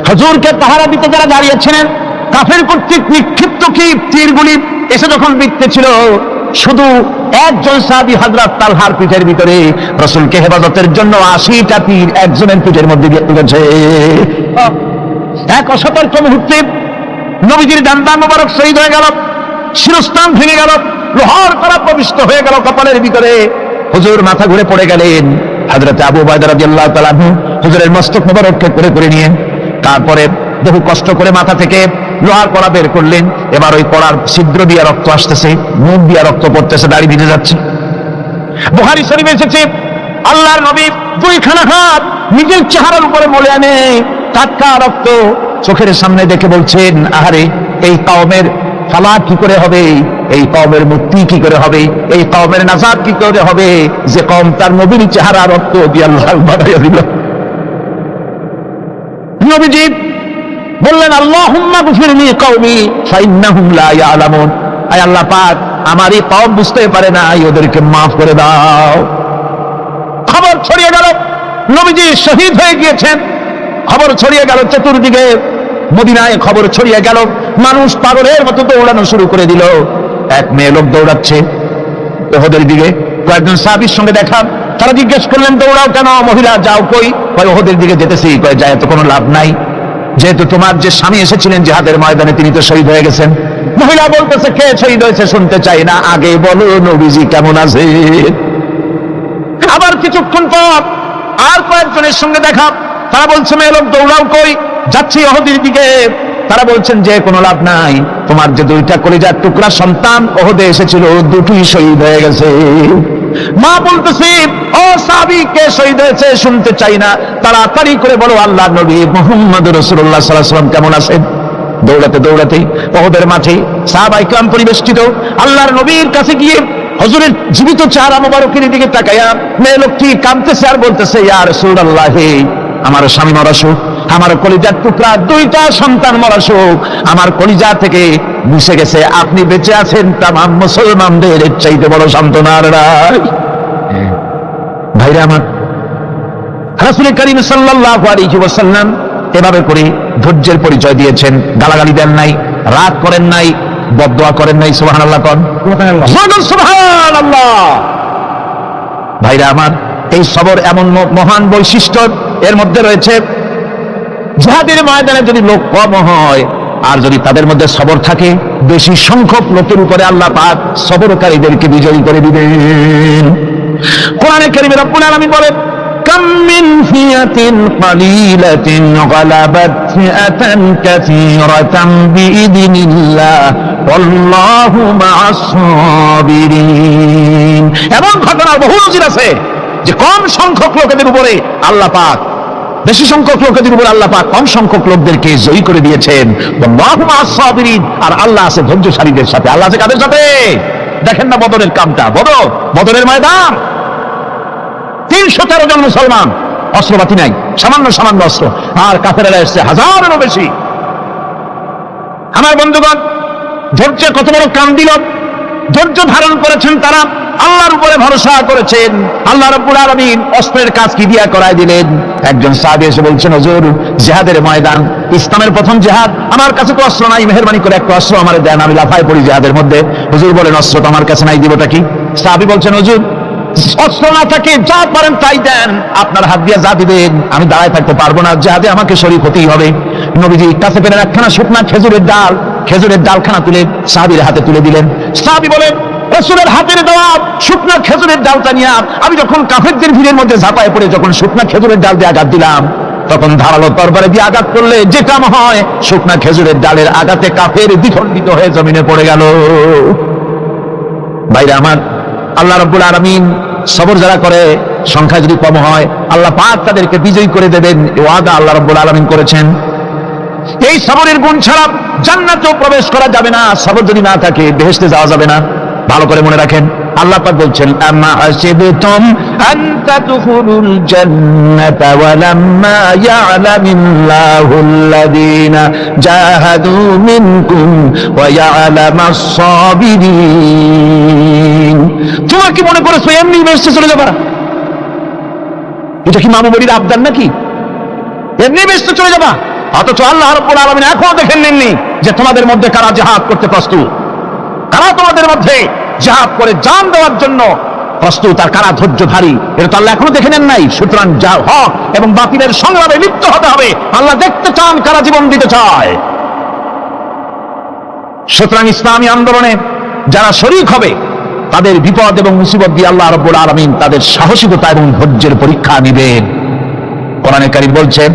হুজুরকে পাহারা দিতে যারা দাঁড়িয়েছিলেন, কাফের কর্তৃক নিক্ষিপ্ত কি তীরগুলি এসে যখন বিঁধতে ছিল, শুধু একজন সাহাবী হযরত তালহার পিঠের ভিতরে রাসূলকে হেফাজতের জন্য 80টা তীর একজনের পিঠের মধ্যে দিয়ে তুলেছে। এক অসতর্ক মুহূর্তে নবীজির ডান্ডা মোবারক শহীদ হয়ে গেল, শিরস্ত্রাণ ভেঙে গেল, লোহার কড়া প্রবিষ্ট হয়ে গেল কপালের ভিতরে। হুজুর মাথা ঘুরে পড়ে গেলেন। হযরত আবু উবাইদা রাদিয়াল্লাহু তাআলা হুজুরের মস্তক মোবারককে করে নিয়ে তারপরে বহু কষ্ট করে মাথা থেকে লোহার কড়া বের করলেন। এবার ওই কড়ার ছিদ্র দিয়ে রক্ত আসতেছে, মুখ দিয়ে রক্ত পড়তেছে, দাড়ি ভিজে যাচ্ছে। বুখারী শরীফে এসেছে আল্লাহর নবী দুইখানা হাত নিজের চেহারার উপরে মলে আনে টাটকা রক্ত চোখের সামনে দেখে বলছেন, আহারে এই কওমের ফালাক কি করে হবে, এই কওমের মুক্তি কি করে হবে, এই কওমের নাজাত কি করে হবে যে কওম তার নবীর চেহারা রক্ত দিয়ে আল্লাহ বানাইয়া দিল। নবীজি বললেন, আল্লাহুম্মা গফিরলি কওমি ফাইন্নাহুম লা ইয়ালামুন, আয় আল্লাহ পাক আমার এই কওম বুঝতে পারে না, ওদেরকে মাফ করে দাও। খবর ছড়িয়ে গেল নবীজি শহীদ হয়ে গিয়েছেন। খবর ছড়িয়ে গেল চতুর্দিকে, মদিনায় খবর ছড়িয়ে গেল। মানুষ পাগলের মতো দৌড়ানো শুরু করে দিল। এক মেয়ে লোক দৌড়াচ্ছে ওহদের দিকে, কয়েকজন সাহাবীর সঙ্গে দেখা। তারা জিজ্ঞেস করলেন, দৌড়াও কেন মহিলা, যাও কই? কয় ওহদের দিকে যেতেছি। কয় যায় তো কোনো লাভ নাই, যেহেতু তোমার যে স্বামী এসেছিলেন জিহাদের ময়দানে তিনি তো শহীদ হয়ে গেছেন। মহিলা বলতেছে, কে শহীদ হয়েছে শুনতে চাই না, আগে বলো নবীজি কেমন আছে। আবার কিছুক্ষণ পর আর কয়েকজনের সঙ্গে দেখা। তারা বলছে, মেয়ে লোক দৌড়াও কই? যাচ্ছি ওহদের দিকে। তারা বলছেন যে কোনো লাভ নাই, তোমার যে দুইটা কলিজার টুকরা সন্তান ওহদে এসেছিল দুটোই শহীদ হয়ে গেছে। মা বলতেছে, ও সাহাবী কে শহীদ হয়েছে শুনতে চাই না, তাড়াতাড়ি করে বলো আল্লাহর নবী মুহাম্মদ রাসূলুল্লাহ সাল্লাল্লাহু আলাইহি ওয়াসাল্লাম কেমন আছেন। দৌড়াতে দৌড়াতে ওহদের মাঠে সাহাবায়ে কিরাম পরিবেষ্টিত আল্লাহর নবীর কাছে গিয়ে হুজুরের জীবিত চেহারা মোবারকের দিকে তাকায়া মেয়ে লোকটি কাঁদতেছে আর বলতেছে, ইয়া রাসূলুল্লাহ, আমার স্বামী মরা শোক, আমার কলিজার টুকরা দুইটা সন্তান মরা শোক আমার কলিজা থেকে মিশে গেছে, আপনি বেঁচে আছেন তামাম মুসলমানদের চাইতে বড় সান্ত্বনার রায়। ভাইরা আমার, রাসূল করিম সাল্লাল্লাহু আলাইহি ওয়াসাল্লাম এভাবে করে ধৈর্যের পরিচয় দিয়েছেন। গালাগালি দেন নাই, রাগ করেন নাই, বদদোয়া করেন নাই। সুবহানাল্লাহ কোন সুবহানাল্লাহ। ভাইরা আমার, এই সবর এমন মহান বৈশিষ্ট্য, এর মধ্যে রয়েছে জিহাদের ময়দানে যদি লোক কম হয় আর যদি তাদের মধ্যে সবর থাকে, বেশি সংখ্যক লোকের উপরে আল্লাহ পাক সবরকারীদেরকে বিজয়ী করে দিবেন। কোরআনে কারীমে রব্বুল আলামিন বলেন, কাম মিন ফিয়াতিন কালিলাতিন গালাবাত ফিআতান কাসীরাতান বিইذনিল্লাহ ওয়াল্লাহু মা'আস সাবিরিন। এমন ঘটনার বহু নজির আছে যে কম সংখ্যক লোকেদের উপরে আল্লাহ পাক বেশি সংখ্যক লোকেদের উপর আল্লাহ পাক কম সংখ্যক লোকদেরকে জয়ী করে দিয়েছেন। আল্লাহু মা'আস সাবিরিন, আর আল্লাহ আছে ধৈর্যশালীদের সাথে। আল্লাহ আছে কাদের সাথে? দেখেন না বদরের কামটা, বদরের ময়দান, 313 জন মুসলমান, অস্ত্রপাতি নাই, সামান্য সামান্য অস্ত্র, আর কাফেরেরা এসেছে হাজারেরও বেশি। আমার বন্ধুগণ, ধৈর্যের কত বড় কাম দিল, ধৈর্য ধারণ করেছেন তারা, আল্লাহর উপরে ভরসা করেছেন। আল্লাহ রাব্বুল আলামিন অস্ত্রের কাজ কি দিয়া করায় দিলেন। একজন সাহাবী এসে বলছেন, হুজুর জিহাদের ময়দান, ইসলামের প্রথম জিহাদ, আমার কাছে তো অস্ত্র নাই, মেহেরবানি করে একটা অস্ত্র আমারে দেন, আমি লাফায় পড়ি জিহাদের মধ্যে। হুজুর বলেন, অস্ত্র তো আমার কাছে নাই, দিবটা কি? সাহাবী বলছেন, হুজুর অস্ত্র না থাকে যা পারেন তাই দেন, আপনার হাত দিয়ে যা দিবেন আমি দাঁড়ায় থাকতে পারবো না, জিহাদে আমাকে শরীক হতেই হবে। নবীজি কাছে পেলেন একখানা শুকনা খেজুরের ডালখানা তুলে সাহাবীর হাতে তুলে দিলেন। সাহাবী বলেন, রাসূলের হাতের দেওয়া শুকনা খেজুরের ডালটা নিয়ে আমি যখন কাফেরদের ভিড়ের মধ্যে ঝাঁপায় পড়ে যখন শুকনা খেজুরের ডাল দিয়ে আঘাত দিলাম, তখন ধারালো তরবারি দিয়ে আঘাত করলে যে কাম হয়, শুকনা খেজুরের ডালের আঘাতে কাফের দ্বিখণ্ডিত হয়ে জমিনে পড়ে গেল। ভাইরা আমার, আল্লাহ রাব্বুল আলামিন সবর যারা করে, সংখ্যা যদি কম হয়, আল্লাহ পাক তাদেরকে বিজয়ী করে দেবেন, এই ওয়াদা আল্লাহ রাব্বুল আলামিন করেছেন। এই সবরের গুণ ছাড়া জান্নাতেও প্রবেশ করা যাবে না, সবর যদি না থাকে বেহেশতে যাওয়া যাবে না। ভালো করে মনে রাখেন, আল্লাহ পাক বলছেন, আম্মা হাসিবতুম আন তাদখুলুল জান্নাতা ওয়া লাম্মা ইয়া'লামিল্লাহুল্লাযীনা জাহাদু মিনকুম ওয়া ইয়া'লামাস সাবিরিন। তোমরা কি মনে করেছো এমনি বেহেশতে চলে যাবা? এটা কি মামু বাড়ির আবদার নাকি? এমনি বেহেশতে চলে যাবা? অথচ আল্লাহ রাব্বুল আলামিন এখনো দেখেন নেননি যে তোমাদের মধ্যে কারা জিহাদ করতে প্রস্তুত, কারা তোমাদের মধ্যে জিহাদ করে জান দেওয়ার জন্য প্রস্তুত আর কারা ধৈর্যধারী, এটা তো আল্লাহ এখনো দেখে নেন নাই। সুতরাং যা হক এবং বাতিলের সংগ্রামে লিপ্ত হতে হবে। আল্লাহ দেখতে চান কারা জীবন দিতে চায়। সুতরাং ইসলামী আন্দোলনে যারা শরীক হবে তাদের বিপদ এবং মুসিবত দিয়ে আল্লাহ রাব্বুল আলামিন তাদের সাহসিকতা এবং ধৈর্যের পরীক্ষা নেবেন। কোরআনে কারীম বলছেন,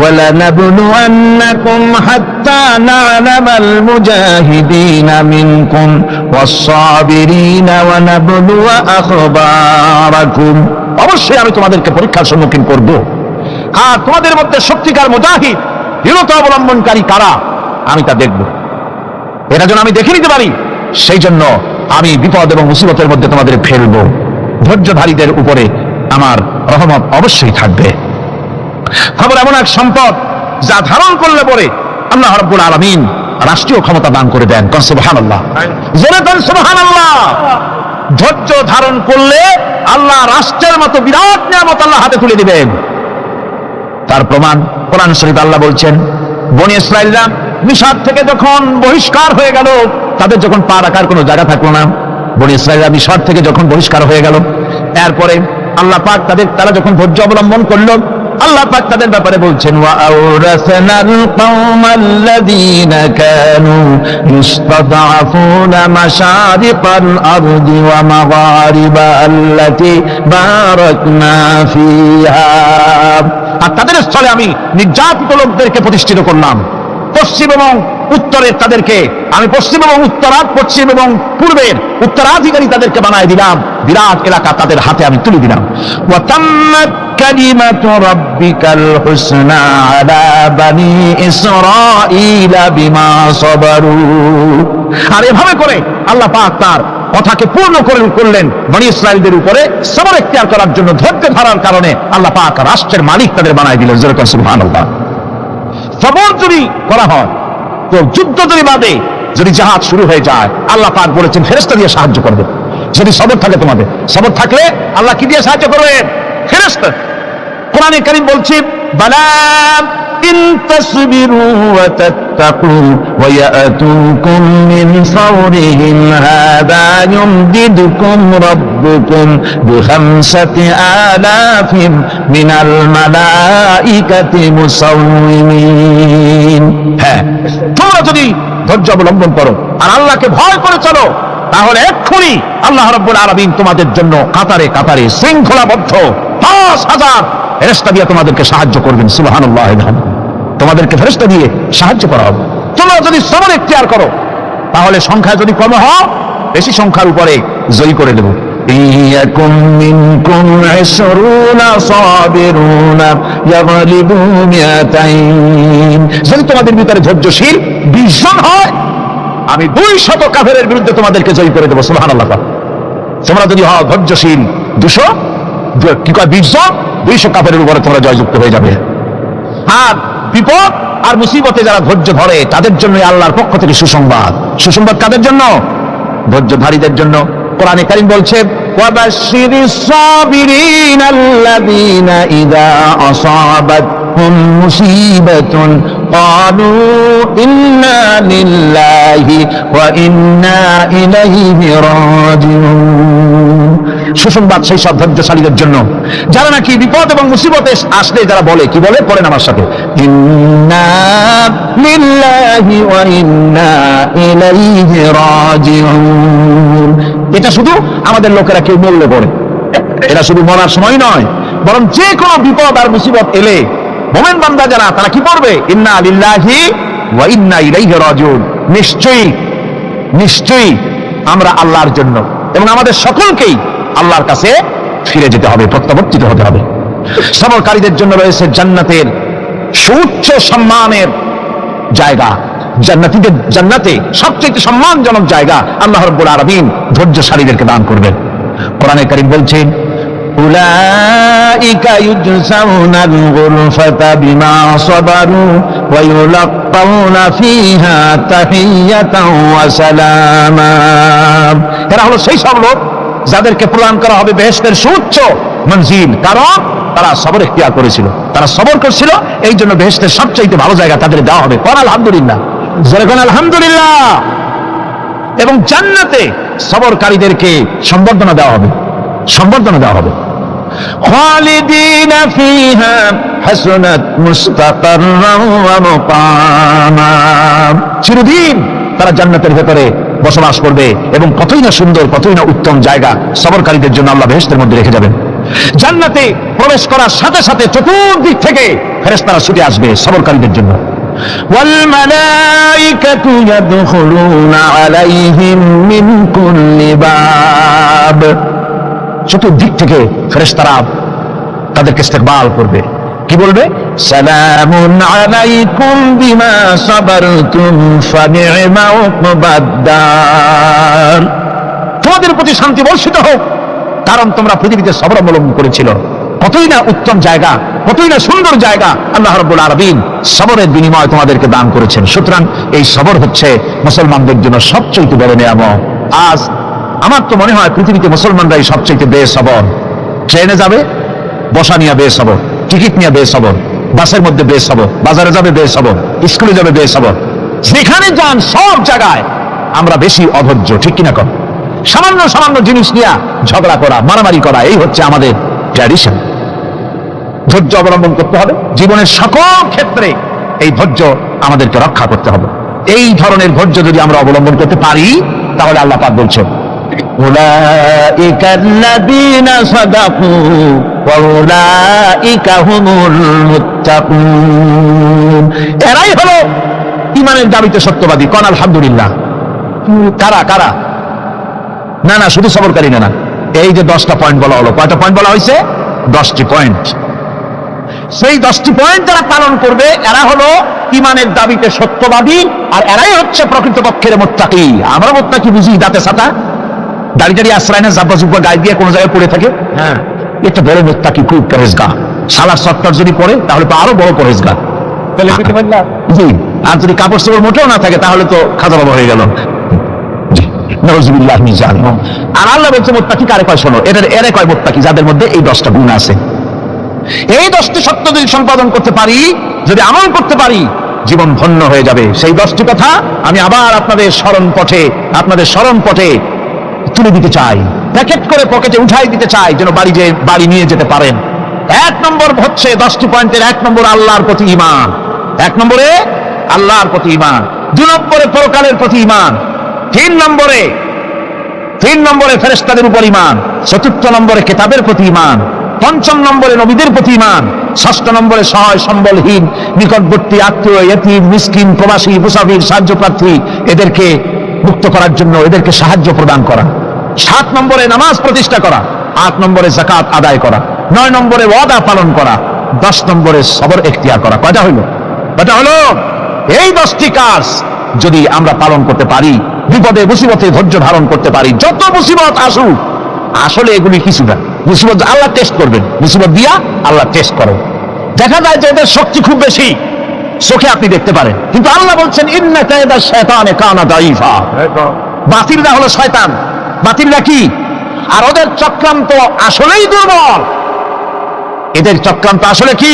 وَلَنَبْلُوَنَّكُمْ حَتَّى نَعْلَمَ الْمُجَاهِدِينَ مِنكُمْ وَالصَّابِرِينَ وَنَبْلُوَ أَخْبَارَكُمْ। অবশ্যই আমি তোমাদেরকে পরীক্ষার সম্মুখীন করব, আর তোমাদের মধ্যে সত্যিকার মুজাহিদ, দৃঢ়তা অবলম্বনকারী কারা আমি তা দেখব। এটা যেন আমি দেখে নিতে পারি, সেই জন্য আমি বিপদ এবং মুসিবতের মধ্যে তোমাদের ফেলবো। ধৈর্যধারীদের উপরে আমার রহমত অবশ্যই থাকবে। খবর এমন এক সম্পদ যা ধারণ করলে পরে আল্লাহ রাব্বুল আলামিন রাষ্ট্রীয় ক্ষমতা দান করে দেন। সুবহানাল্লাহ, জোরে বলেন সুবহানাল্লাহ। ধৈর্য ধারণ করলে আল্লাহ রাষ্ট্রের মতো বিরাট নিয়ামত আল্লাহ হাতে তুলে দিবেন। তার প্রমাণ কোরআন শরীফে আল্লাহ বলছেন, বনী ইসরাঈলরা মিশর থেকে যখন বহিষ্কার হয়ে গেল, তাদের যখন পা রাখার কোনো জায়গা থাকলো না, বনী ইসরাঈলরা মিশর থেকে যখন বহিষ্কার হয়ে গেল, এরপরে আল্লাহ পাক তারা যখন ধৈর্য অবলম্বন করলো, আল্লাহ পাক তাদের ব্যাপারে বলছেন, ওয়া আওরাসনাল কওমাল্লাযীনা কানু ইসতাদআফুনা মাশারিকাল আরদি ওয়া মাগারিবা আল্লাতী বারাকনা ফিহা। আর তাদের স্থলে আমি নির্যাতিত লোকদেরকে প্রতিষ্ঠিত করলাম। পশ্চিম এবং উত্তরের তাদেরকে আমি পশ্চিম এবং পশ্চিম এবং পূর্বের উত্তরাধিকারী তাদেরকে বানায় দিলাম। বিরাট এলাকা তাদের হাতে আমি তুলে দিলাম। ওয়া তাম্মাত কালিমাতু রাব্বিকাল হুসনা আলা বানি ইসরাঈলা বিমা সাবারু। আর এভাবে করে আল্লাহ পাক তার কথাকে পূর্ণ করলেন বনী ইসরাঈলদের উপরে সবর ইখতিয়ার করার জন্য। ধৈর্য ধরার কারণে আল্লাহ পাক রাষ্ট্রের মালিক তাদের বানায় দিলেন। জোরে বলেন সুবহানাল্লাহ। সবর যদি করা হয়, তো যুদ্ধ যদি বাদে যদি জাহাজ শুরু হয়ে যায়, আল্লাহ পাক বলেছেন ফেরেশতা দিয়ে সাহায্য করবে। যদি সবর থাকে, তোমাদের সবর থাকলে আল্লাহ কি দিয়ে সাহায্য করবেন? ফেরেশতা। কোরআনে কারীম বলছে, বালা ইন তাসবিরু ওয়া তাত্তাকু ওয়া ইয়াতুকুম মিন ফাওরিহিম হাদা ইউমদিদুকুম রাব্বুকুম বিখামসাতি আলাফিন মিনাল মালাইকাতি মুসাউমিন। হ্যাঁ, তোমরা যদি ধৈর্য অবলম্বন করো আর আল্লাহকে ভয় করে চলো, তাহলে এক্ষুনি আল্লাহ রাব্বুল আলামিন তোমাদের জন্য কাতারে কাতারে শৃঙ্খলাবদ্ধ ৫,০০০ ফেরেশতা দিয়ে তোমাদেরকে সাহায্য করবেন। সুবহানাল্লাহ। তোমাদেরকে ফেরেশতা দিয়ে সাহায্য করা হবে। তোমরা যদি সবর ইখতিয়ার করো, তাহলে সংখ্যা যদি কম হয়, বেশি সংখ্যার উপরে জয়ী করে দেব। ইয়াকুম মিনকুম ২০ সাবিরুনা ইয়াগলিবু মিয়াতাইন। যদি তোমাদের ভিতরে ধৈর্যশীল ২০ জন হয়, আমি ২০০ কাফেরের বিরুদ্ধে তোমাদেরকে জয়ী করে দেবো। সুবহানাল্লাহ। তোমরা যদি হও ধৈর্যশীল ২০০ জন, ২০০ কাফেরের উপরে তোমরা জয়যুক্ত হয়ে যাবে। আর বিপদ আর মুসিবতে যারা ধৈর্য ধরে, তাদের জন্য আল্লাহর পক্ষ থেকে সুসংবাদ। সুসংবাদ কাদের জন্য? ধৈর্যধারীদের জন্য। কোরআনে কারীম বলছে, ওয়াবাশশিরিস সাবিরিনা আল্লাযীনা ইযা আসাবাতহুম মুসিবাতুন ক্বালু ইন্না লিল্লাহি ওয়া ইন্না ইলাইহি রাজিউন। সুসংবাদ সেই সব ধৈর্যশালীদের জন্য যারা নাকি বিপদ এবং মুসিবতে আসলে যারা বলে, কি বলে? পড়েন আমার সাথে, ইন্না লিল্লাহি ওয়া ইন্না ইলাইহি রাজিউন। এটা শুধু আমাদের লোকেরা কেউ বললে পড়ে, এটা শুধু মরার সময় নয়, বরং যে কোনো বিপদ আর মুসিবত এলে মুমিন বান্দা যারা, তারা কি করবে? ইন্না লিল্লাহি ওয়া ইন্না ইলাইহি রাজিউন। নিশ্চয়ই নিশ্চয়ই আমরা আল্লাহর জন্য এবং আমাদের সকলকেই আল্লাহর কাছে ফিরে যেতে হবে, প্রত্যাবর্তিত হতে হবে। সবরকারীদের জন্য রয়েছে জান্নাতের সুউচ্চ সম্মানের জায়গা। জান্নাতে সবচেয়ে সম্মানজনক জায়গা আল্লাহ রাব্বুল আলামিন ধৈর্যশালীদেরকে দান করবেন। কোরআনে কারীম বলছেন, উলাইকা ইউজসাউনাল গুরফাতা বিমা সাবারু ওয়া ইউলাক্কাউনা ফিহা তাহিয়াতাও ওয়া সালামা। এরা হলো সেই সব লোক যাদেরকে প্রদান করা হবে বেহেশতের সুউচ্চ মঞ্জিল, কারণ তারা সবর ইখতিয়ার করেছিল, তারা সবর করছিল, এই জন্য বেহেশতের সবচেয়ে ভালো জায়গা তাদের দেওয়া হবে। কোন আলহামদুলিল্লাহ, জোরে কোন আলহামদুলিল্লাহ। এবং জান্নাতে সবরকারীদেরকে সম্বর্ধনা দেওয়া হবে, সম্বর্ধনা দেওয়া হবে। খালিদিনা ফিহা হাসনাত মুস্তাকাররান ওয়া মুকামা, চিরদিন তারা জান্নাতের ভেতরে বসবাস করবে এবং কতই না সুন্দর, কতই না উত্তম জায়গা সবরকারীদের জন্য আল্লাহ বেহেশতের মধ্যে রেখে যাবেন। জান্নাতে প্রবেশ করার সাথে সাথে চতুর্দিক থেকে ফেরেশতারা ছুটে আসবে সবরকারীদের জন্য। ওয়াল মালাইকাতু ইয়াদখুলুনা আলাইহিম মিন কুল্লি বাব, চতুর্দিক থেকে ফেরেশতারা তাদেরকে ইস্তেকবাল করবে। কি বলবে? সালামুন আলাইকুম বিমা সাবারতুম ফানি'মা উকবাদ-দার, তোমাদের প্রতি শান্তি বর্ষিত হোক, কারণ তোমরা পৃথিবীতে সবর অবলম্বন করেছিল। কতই না উত্তম জায়গা, কতই না সুন্দর জায়গা আল্লাহ রাব্বুল আলামিন সবরের বিনিময় তোমাদেরকে দান করেছেন। সুতরাং এই সবর হচ্ছে মুসলমানদের জন্য সবচেয়ে বড় নিয়ামত। আজ আমার তো মনে হয় পৃথিবীতে মুসলমানরাই সবচেয়ে বেসবর। ট্রেনে যাবে বসা নিয়ে বেসবর, টিকিট নিয়ে বেসবর, বাসের মধ্যে বেসবর, বাজারে যাবে বেসবর, স্কুলে যাবে বেসবর, যেখানে যান সব জায়গায় আমরা বেশি অধৈর্য, ঠিক কিনা কর? সামান্য সামান্য জিনিস নিয়ে ঝগড়া করা, মারামারি করা, এই হচ্ছে আমাদের ট্র্যাডিশন। ধৈর্য অবলম্বন করতে হবে জীবনের সকল ক্ষেত্রে, এই ধৈর্য আমাদেরকে রক্ষা করতে হবে। এই ধরনের ধৈর্য যদি আমরা অবলম্বন করতে পারি তাহলে আল্লাহ পাক বলছেন উলাইকাল্লাযীনা সাদাকু ওয়া উলাইকা হুমুল মুত্তাকুন, এরাই হলো ঈমানের দাবিতে সত্যবাদী। কোন আলহামদুলিল্লাহ। কারা কারা? না না, শুধু সবরকারী না, এই যে 10টা পয়েন্ট বলা হলো, কয়টা পয়েন্ট বলা হয়েছে? 10টি পয়েন্ট। সেই 10টি পয়েন্ট যারা পালন করবে এরা হলো ঈমানের দাবিতে সত্যবাদী, আর এরাই হচ্ছে প্রকৃতপক্ষের মুত্তাকি। আমরা মুত্তাকি বুঝি দাঁতে ছাতা, দাড়ি দাড়ি আশ্রয় না, জাব্বা জুব্বা গায়ে দিয়ে কোনো জায়গায় পড়ে থাকে, হ্যাঁ, এটা বড় মুত্তাকি, খুব পরেজগার। সালার সত্তর যদি পড়ে তাহলে তো আরো বড় পরেজগার। জি, আর যদি কাপড় চোপড় মোটেও না থাকে তাহলে তো খাজা বাবা হয়ে গেল। আর আল্লাহ বলছে মুত্তাকি কারে কয়? শোনো, এরা কয় মুত্তাকি যাদের মধ্যে এই 10টা গুণ আছে। এই 10টি সত্য যদি সম্পাদন করতে পারি, যদি আমল করতে পারি, জীবন ধন্য হয়ে যাবে। সেই 10টি কথা আমি আবার আপনাদের স্মরণ পটে তুলে দিতে চাই, প্যাকেট করে পকেটে উঠাই দিতে চাই, যেন বাড়ি নিয়ে যেতে পারেন। 1 নম্বর হচ্ছে 10টি পয়েন্টের 1 নম্বর আল্লাহর প্রতি ঈমান। 1 নম্বরে আল্লাহর প্রতি ঈমান, 2 নম্বরে পরকালের প্রতি ঈমান, 3 নম্বরে ফেরেশতাদের উপর ঈমান, 4 নম্বরে কিতাবের প্রতি ঈমান, 5 নম্বরে নবীদের প্রতি ঈমান, 6 নম্বরে সহায় সম্বলহীন নিকটবর্তী আত্মীয়, ইতিম, মিসকিন, প্রবাসী, মুসাফির, সাহায্য প্রার্থী, এদেরকে মুক্ত করার জন্য এদেরকে সাহায্য প্রদান করা, 7 নম্বরে নামাজ প্রতিষ্ঠা করা, 8 নম্বরে যাকাত আদায় করা, 9 নম্বরে ওয়াদা পালন করা, 10 নম্বরে সবর এখতিয়ার করা। কয়টা হলো? এই 10টি কাজ যদি আমরা পালন করতে পারি, বিপদে মুসিবতে ধৈর্য ধারণ করতে পারি, যত মুসিবত আসুক, আসলে এগুলি কিছু না। মুসিবত আল্লাহ টেস্ট করবেন, মুসিবত দিয়া আল্লাহ টেস্ট করেন। দেখা যায় যে এদের শক্তি খুব বেশি, চোখে আপনি দেখতে পারেন, কিন্তু আল্লাহ বলছেন ইন্না কায়দা শায়তানে কানা দাঈফা। বাতিলরা হলো শয়তান, বাতিলরা কি? আর ওদের চক্রান্ত আসলেই দুর্বল, এদের চক্রান্ত আসলে কি?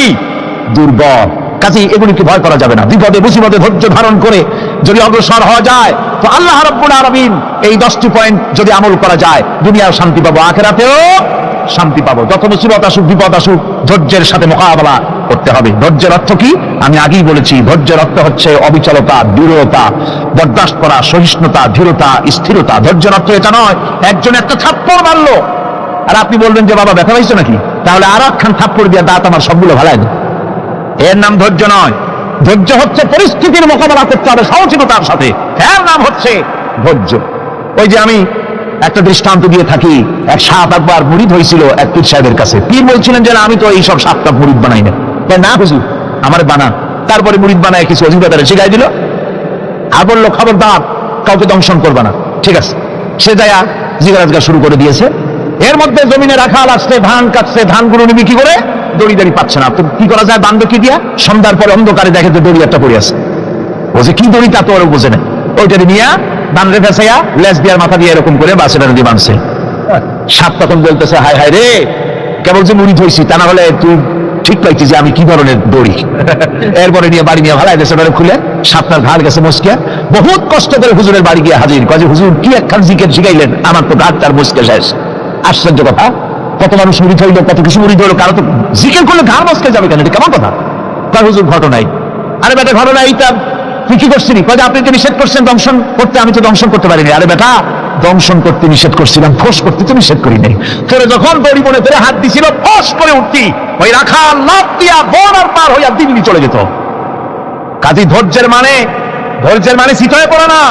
দুর্বল। কাজেই এগুলিকে ভয় করা যাবে না। বিপদে মুসিবতে ধৈর্য ধারণ করে যদি অগ্রসর হওয়া যায় তো আল্লাহ রাব্বুল আলামিন এই 10টি পয়েন্ট যদি আমল করা যায়, দুনিয়াও শান্তি পাবো, আখিরাতেও শান্তি পাবো। যত মুসিবত আসুক, বিপদ আসুক, ধৈর্যের সাথে মোকাবেলা করতে হবে। ধৈর্যের অর্থ কি? আমি আগেই বলেছি, ধৈর্যের অর্থ হচ্ছে অবিচলতা, দৃঢ়তা, বরদাস্ত করা, সহিষ্ণুতা, ধীরতা, স্থিরতা। ধৈর্যের অর্থ এটা নয় একজন একটা থাপ্পড় মারলো আর আপনি বলবেন যে বাবা ব্যথা পাইছো নাকি, তাহলে আর একখান থাপ্পড় দিয়ে দাঁত আমার সবগুলো ভালাই দেয়। এর নাম ধৈর্য নয়। ধৈর্য হচ্ছে পরিস্থিতির মোকাবেলা করতে হবে সহযোগিতার সাথে, এর নাম হচ্ছে ধৈর্য। ওই যে আমি একটা দৃষ্টান্ত দিয়ে থাকি, এক সাপ একবার মুরিদ হয়েছিল এক পীর সাহেবের কাছে। পীর বলছিলেন যে আমি তো এইসব সাপটা মুরিদ বানাই না হুজুর, আমার বানান। তারপরে মুরিদ বানায় কিছু অজিবাদারে শিখাই দিল আর বললো খবরদার কাউকে দংশন করবা না। ঠিক আছে, সে যায় জিজ্ঞাসা শুরু করে দিয়েছে। এর মধ্যে জমিনে রাখাল আসছে, ধান কাটছে, ধানগুলো নিবি কি করে, দড়ি দাড়ি পাচ্ছে না। তো কি করা যায়, বান্ধব কি দিয়া? সন্ধ্যার পরে অন্ধকারে দেখে যে দড়ি একটা পড়ে আছে। ও যে কি দড়ি তা তো ওরা বোঝে না, ওইটা নিয়ে বান্ধে ফেসাইয়া লেজ দিয়ার মাথা দিয়ে এরকম করে বাসে দিয়ে বাঁধছে। সাপ তখন বলতেছে হায় হায় রে, কেবল যে মুড়ি ধইছি, তা না হলে তুই ঠিক পাইছি যে আমি কি ধরনের দড়ি। এরপরে নিয়ে বাড়ি নিয়ে ভালাই দেশে বেড়ে খুলে সাপটার ঘাড় গেছে মস্কিয়া। বহুত কষ্ট করে হুজুরের বাড়ি গিয়ে হাজির, কাজে হুজুর কি একখান জিকির শিখাইলেন, আমার তো ঘাটটার মস্কে শেষ। আশ্চর্য কথা, কত মানুষ মুরিদ হইলো, কত কিছু মুরিদ হইলো, কারো তো জিকির করলে ঘাড় মস্কে যাবে কেন, এটা কেমন কথা? তার হুজুর ঘটনাই। আরে বেটা ঘটনা এইটা, তুই কি করছিলি? কাজে আপনি তো নিষেধ করছেন দংশন করতে, আমি তো দংশন করতে পারিনি। আরে বেটা দংশন করতে নিষেধ করছিলাম, ফোঁস করতে তো নিষেধ করি নাই। তোরে যখন দড়ি মনে করে হাত দিছিল, ফোঁস করে উঠতি, ওই রাখা লাভ দিয়া বর্ডার পার হইয়া দিল্লি চলে যেত। কাজী ধৈর্যের মানে চিত হয়ে পড়ে না।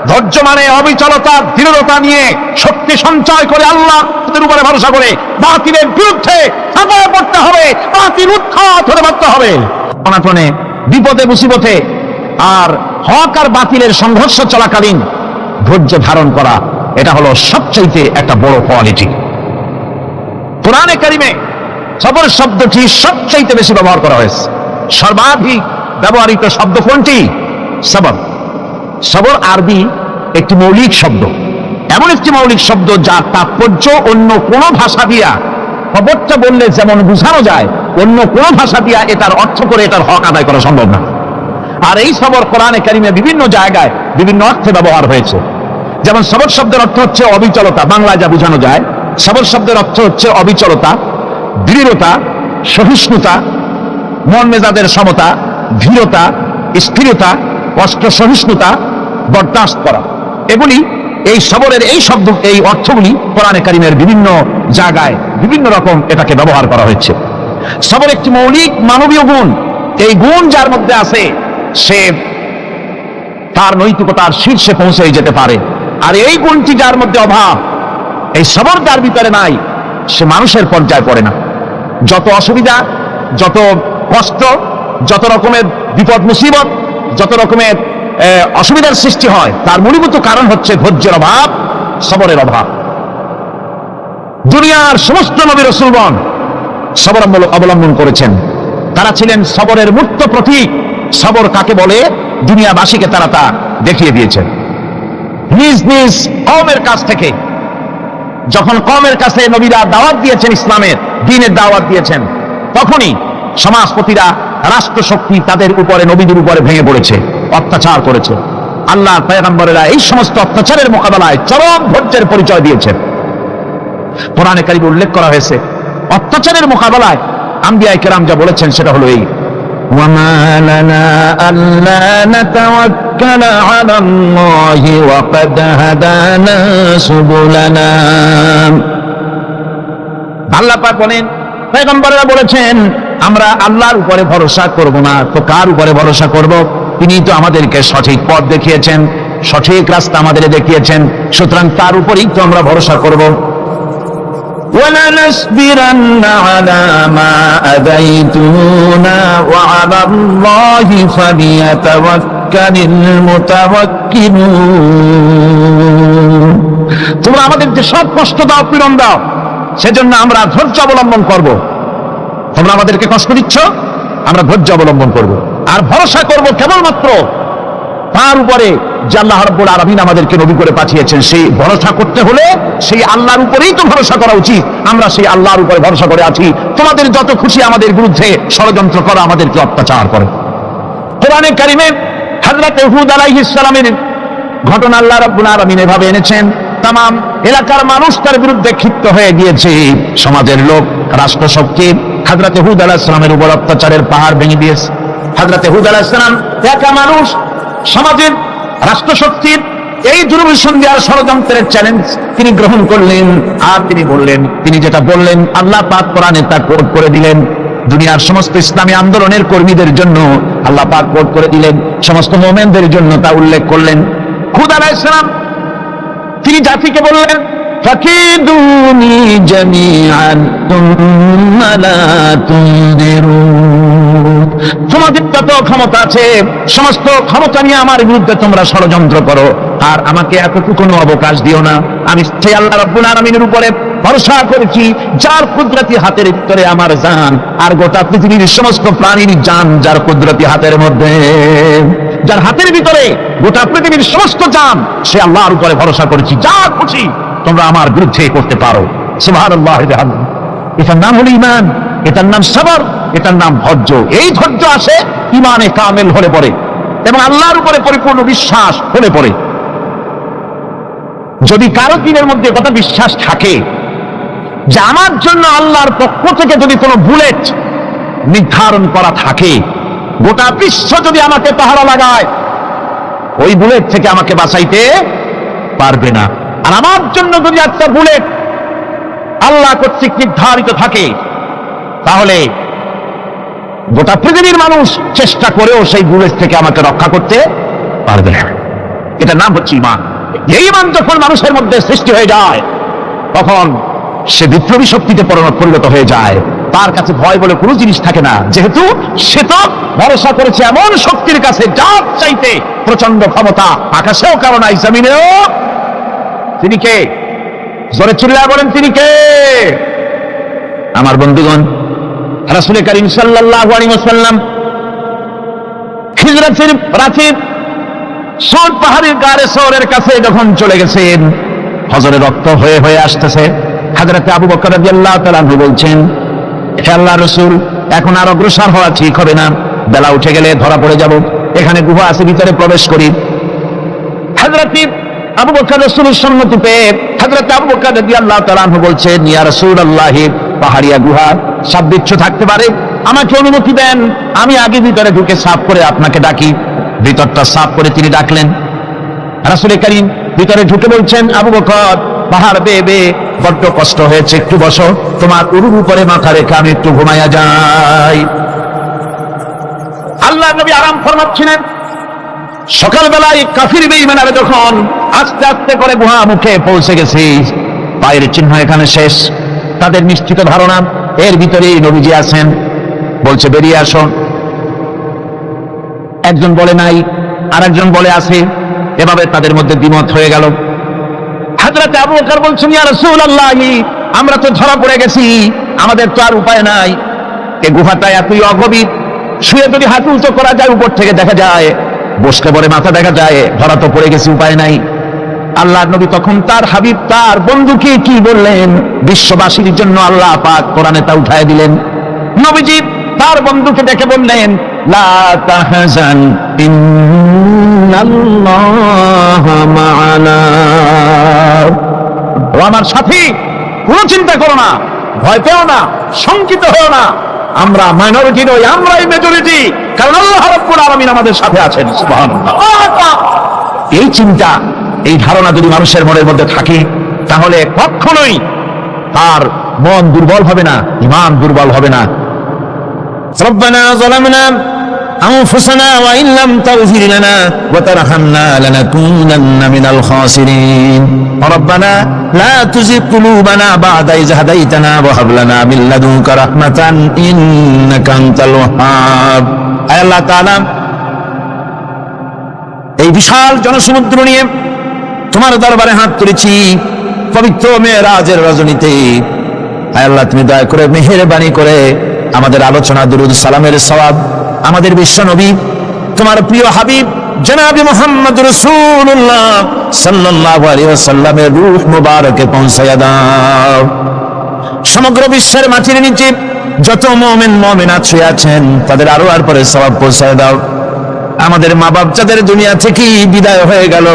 ধৈর্য মানে অবিচলতা, দৃঢ়তা নিয়ে শক্তি সঞ্চয় করে আল্লাহর উপরে ভরসা করে বাতিলের বিরুদ্ধে ঝাঁপিয়ে পড়তে হবে, বাতিল উৎখাত হতে পারতে হবে। অনাটনে, বিপদে মুসিবতে আর হক আর বাতিলের সংঘর্ষ চলাকালীন ধৈর্য ধারণ করা, এটা হলো সবচাইতে একটা বড় কোয়ালিটি। কোরআনে কারিমে সবর শব্দটি সবচাইতে বেশি ব্যবহার করা হয়েছে। সর্বাধিক ব্যবহৃত শব্দ কোনটি? সবর। সবর আরবি একটি মৌলিক শব্দ, এমন একটি মৌলিক শব্দ যার তাৎপর্য অন্য কোন ভাষা দিয়া, খবরটা বললে যেমন বোঝানো যায়, অন্য কোন ভাষা দিয়া এটার অর্থ করে এটার হক আদায় করা সম্ভব না। আর এই সবর কোরআনে কারিমে বিভিন্ন জায়গায় বিভিন্ন অর্থে ব্যবহার হয়েছে। যেমন সবর শব্দের অর্থ হচ্ছে অবিচলতা, বাংলায় যা বোঝানো যায়। সবর শব্দের অর্থ হচ্ছে অবিচলতা, দৃঢ়তা, সহিষ্ণুতা, মন মেজাজের সমতা, ধীরতা, স্থিরতা, কষ্ট সহিষ্ণুতা, বরদাস্ত করা। এগুলি এই সবরের এই শব্দ, এই অর্থগুলি কোরআনে কারিমের বিভিন্ন জায়গায় বিভিন্ন রকম এটাকে ব্যবহার করা হয়েছে। সবর একটি মৌলিক মানবীয় গুণ। এই গুণ যার মধ্যে আছে সে তার নৈতিকতার শীর্ষে পৌঁছে যেতে পারে। আর এই গুণটি যার মধ্যে অভাব, এই সবর যার ভিতরে নাই, সে মানুষের পর্যায়ে পড়ে না। যত অসুবিধা, যত কষ্ট, যত রকমের বিপদ মুসিবত, যত রকমের অসুবিধার সৃষ্টি হয়, তার মূলীভূত কারণ হচ্ছে ধৈর্যের অভাব, সবরের অভাব। দুনিয়ার সমস্ত নবী রাসূলগণ সবর অবলম্বন করেছেন। তারা ছিলেন সবরের মূর্ত প্রতীক। সবর কাকে বলে দুনিয়াবাসীকে তারা তা দেখিয়ে দিয়েছেন। নিজ নিজ কওমের কাছ থেকে, যখন কওমের কাছে নবীরা দাওয়াত দিয়েছেন, ইসলামের দ্বীনের দাওয়াত দিয়েছেন, তখনই সমাজপতিরা, রাষ্ট্রশক্তি তাদের উপরে, নবীদের উপরে ভেঙে পড়েছে, অত্যাচার করেছে। আল্লাহর পয়গম্বরেরা এই সমস্ত অত্যাচারের মোকাবেলায় চরম ধৈর্যের পরিচয় দিয়েছেন। কোরআনে কারিমে উল্লেখ করা হয়েছে অত্যাচারের মোকাবেলায় আম্বিয়া কেরাম যা বলেছেন সেটা হলো এই, ওয়ামা লানা আল্লা নাতাওয়াক্কালা আলাল্লাহি ওয়া ক্বাদ হাদানা সুবুলানা। আল্লাহ পাক বলেন, পয়গম্বররা বলেছেন আমরা আল্লাহর উপরে ভরসা করব না, তো কার উপরে ভরসা করব? তিনি তো আমাদেরকে সঠিক পথ দেখিয়েছেন, সঠিক রাস্তা আমাদের দেখিয়েছেন, সুতরাং তার উপরেই তো আমরা ভরসা করব। وَلَنَصْبِرَنَّ عَلَى مَا آذَيْتُمُونَا وَعَلَى اللَّهِ فَلْيَتَوَكَّلِ الْمُتَوَكِّلُونَ। তোমরা আমাদের যে সব কষ্ট দাও, পীড়ন দাও, সেজন্য আমরা ধৈর্য অবলম্বন করব। তোমরা আমাদেরকে কষ্ট দিচ্ছ, আমরা ধৈর্য অবলম্বন করব আর ভরসা করব কেবলমাত্র তার উপরে যে আল্লাহ রাব্বুল আলামিন আমাদেরকে নবী করে পাঠিয়েছেন। সেই ভরসা করতে হলে সেই আল্লাহর উপরেই তো ভরসা করা উচিত। আমরা সেই আল্লাহর উপরে ভরসা করে আছি। তোমাদের যত খুশি আমাদের বিরুদ্ধে ষড়যন্ত্র করো, আমাদেরকে অত্যাচার করে। কোরআনে কারিমে হযরত হুদ আলাইহিস সালামের ঘটনা আল্লাহ রাব্বুল আলামিন এভাবে এনেছেন, তামাম এলাকার মানুষ তার বিরুদ্ধে ক্ষিপ্ত হয়ে গিয়েছে। সমাজের লোক, রাষ্ট্রশক্তি হযরত হুদ আলাইহিস সালামের উপর অত্যাচারের পাহাড় ভেঙে দিয়েছে। হযরত হুদ আলাইহিস সালাম একা মানুষ, সমাজের রাষ্ট্রশক্তির এই দুর্বিষণ দেওয়ার ষড়যন্ত্রের চ্যালেঞ্জ তিনি গ্রহণ করলেন। আর তিনি বললেন, তিনি যেটা বললেন আল্লাহ পাক কোরআনে তা কোট করে দিলেন। দুনিয়ার সমস্ত ইসলামী আন্দোলনের কর্মীদের জন্য আল্লাহ পাক কোট করে দিলেন, সমস্ত মুমিনদের জন্য তা উল্লেখ করলেন। হুদ আলাইহিস সালাম তিনি জাতিকে বললেন, ফাকিদুনি জামিআন তুম্মা লা তুনদিরুন। তোমাদের যত ক্ষমতা আছে সমস্ত ক্ষমতা নিয়ে আমার বিরুদ্ধে তোমরা ষড়যন্ত্র করো, আর আমাকে এতটুকু কোনো অবকাশ দিও না। আমি সেই আল্লাহ রাব্বুল আলামিনের উপরে ভরসা করেছি, যার কুদরতি হাতের ভিতরে আমার জান, আর গোটা পৃথিবীর সমস্ত প্রাণীর জান যার কুদরতি হাতের মধ্যে, যার হাতের ভিতরে গোটা পৃথিবীর সমস্ত জান, সে আল্লাহর উপরে ভরসা করেছি। যা খুশি তোমরা আমার বিরুদ্ধে করতে পারো। সুবহানাল্লাহ। এটার নাম হলো ঈমান, এটার নাম সবর। এটার নাম ধৈর্য। এই ধৈর্য আসে ইমানে কামেল হলে পরে এবং আল্লাহর উপরে পরিপূর্ণ বিশ্বাস হলে পরে। যদি কারো দিনের মধ্যে কথা বিশ্বাস থাকে যে আমার জন্য আল্লাহর পক্ষ থেকে যদি কোনো বুলেট নির্ধারণ করা থাকে, গোটা বিশ্ব যদি আমাকে পাহারা লাগায়, ওই বুলেট থেকে আমাকে বাঁচাইতে পারবে না। আর আমার জন্য যদি একটা বুলেট আল্লাহ কর্তৃক নির্ধারিত থাকে, তাহলে গোটা পৃথিবীর মানুষ চেষ্টা করেও সেই বুলেট থেকে আমাকে রক্ষা করতে পারবে না। এটা নাম হচ্ছে ঈমান। এই ঈমান যখন মানুষের মধ্যে সৃষ্টি হয়ে যায়, তখন সে বিপ্লবী শক্তিতে পরিণত হয়ে যায়। তার কাছে ভয় বলে কোনো জিনিস থাকে না, যেহেতু সে তো ভরসা করেছে এমন শক্তির কাছে যার চাইতে প্রচন্ড ক্ষমতা আকাশেও কারো নাই, জমিনেও। তিনি কে? জোরে চিল্লায় বলেন, তিনি কে? আমার বন্ধুগণ, রাসূল করিম সাল্লাল্লাহু আলাইহি ওয়াসাল্লাম হিজরতের রাতে সৌর পাহাড়ের গাড়ে সৌরের কাছে যখন চলে গেছেন, হজরে রক্ত হয়ে হয়ে আসতেছে। হযরত আবু বকর রাদিয়াল্লাহু তাআলা আনহু বলছেন, হে আল্লাহর রাসূল, এখন আর অগ্রসর হওয়া ঠিক হবে না, বেলা উঠে গেলে ধরা পড়ে যাব। এখানে গুহা আছে, ভিতরে প্রবেশ করি। হযরত আবু বকর রাসূলের সম্মতি পেয়ে হযরত আবু বকর রাদিয়াল্লাহু তাআলা আনহু বলছেন, ইয়া রাসূলুল্লাহ, পাহাড়িয়া গুহা সাপ বিচ্ছু থাকতে পারে, আমাকে অনুমতি দেন, আমি আগে ভিতরে ঢুকে সাফ করে আপনাকে ডাকি। ভিতরটা সাফ করে তিনি ডাকলেন। রাসূল করিম ভিতরে ঢুকে বলছেন, আবু বকর, পাহাড় বেয়ে বেয়ে বড্ড কষ্ট হয়েছে, একটু বসো, তোমার উরুর উপরে মাথা রেখে আমি একটু ঘুমাইয়া যাই। আল্লাহ নবী আরাম ফরমাচ্ছিলেন। সকালবেলায় কাফির বেঈমানেরা যখন আস্তে আস্তে করে গুহা মুখে পৌঁছে গেছে, পায়ের চিহ্ন এখানে শেষ, তাদের নিশ্চিত ধারণা এর ভিতরেই নবীজি আছেন। বলছে, বেরিয়ে আসুন। একজন বলে নাই, আর একজন বলে আছে, এভাবে তাদের মধ্যে দ্বিমত হয়ে গেল। হযরত আবু বকর বলছেন, ইয়া রাসূলুল্লাহ, আমরা তো ধরা পড়ে গেছি, আমাদের তো আর উপায় নাই। এই গুহাটা এতই অগভীর, শুয়ে যদি হাত উঁচু করা যায় উপর থেকে দেখা যায়, বসতে পরে মাথা দেখা যায়, ধরা তো পড়ে গেছি, উপায় নাই। আল্লাহর নবী তখন তার হাবিব, তার বন্ধুকে কি বললেন? বিশ্ববাসীর জন্য আল্লাহ পাক কোরআনে তা উঠায় দিলেন। নবীজি তার বন্ধুকে দেখে বললেন, লা তাহজান ইন্নাল্লাহা মা'ানা। ও আমার সাথী, কোনো চিন্তা করো না, ভয় পেও না, শঙ্কিত হও না, আমরা মাইনরিটি নই, আমরাই মেজরিটি, কারণ আল্লাহ রাব্বুল আলামিন আমাদের সাথে আছেন। সুবহানাল্লাহ। এই চিন্তা, এই ধারণা যদি মানুষের মনের মধ্যে থাকে, তাহলে কখনোই তার মন দুর্বল হবে না, ঈমান দুর্বল হবে না। রব্বানা যালামনা আনফুসানা ওয়া ইন লাম তাগফির লানা ওয়া তারহামনা লানাকুনান্না মিনাল খাসিরিন। রব্বানা লা তুযিগ কুলুবানা বা'দা ইয হাদাইতানা ওয়া হাব লানা মিন লাদুনকা রাহমাতান ইন্নাকা আনতাল ওয়াহ্হাব। আয় আল্লাহ তাআলা, এই বিশাল জনসমুদ্র নিয়ে তোমার দরবারে হাত তুলেছি পবিত্র মেরাজের রজনীতে। আয় আল্লাহ, তুমি দয়া করে মেহেরবানি করে আমাদের আলোচনা, দুরূদ সালামের সওয়াব আমাদের বিশ্ব নবী, তোমার প্রিয় হাবিব জনাবে মুহাম্মদ রাসূলুল্লাহ সাল্লাল্লাহু আলাইহি ওয়াসাল্লামের রূহ মুবারকে পৌঁছায়া দাও। সমগ্র বিশ্বের মাটির নিচে যত মুমিন মুমিনাত শুয়ে আছেন, তাদের আরো আর পরে সওয়াব পৌঁছায় দাও। আমাদের মা বাপ যাদের দুনিয়া থেকে বিদায় হয়ে গেল,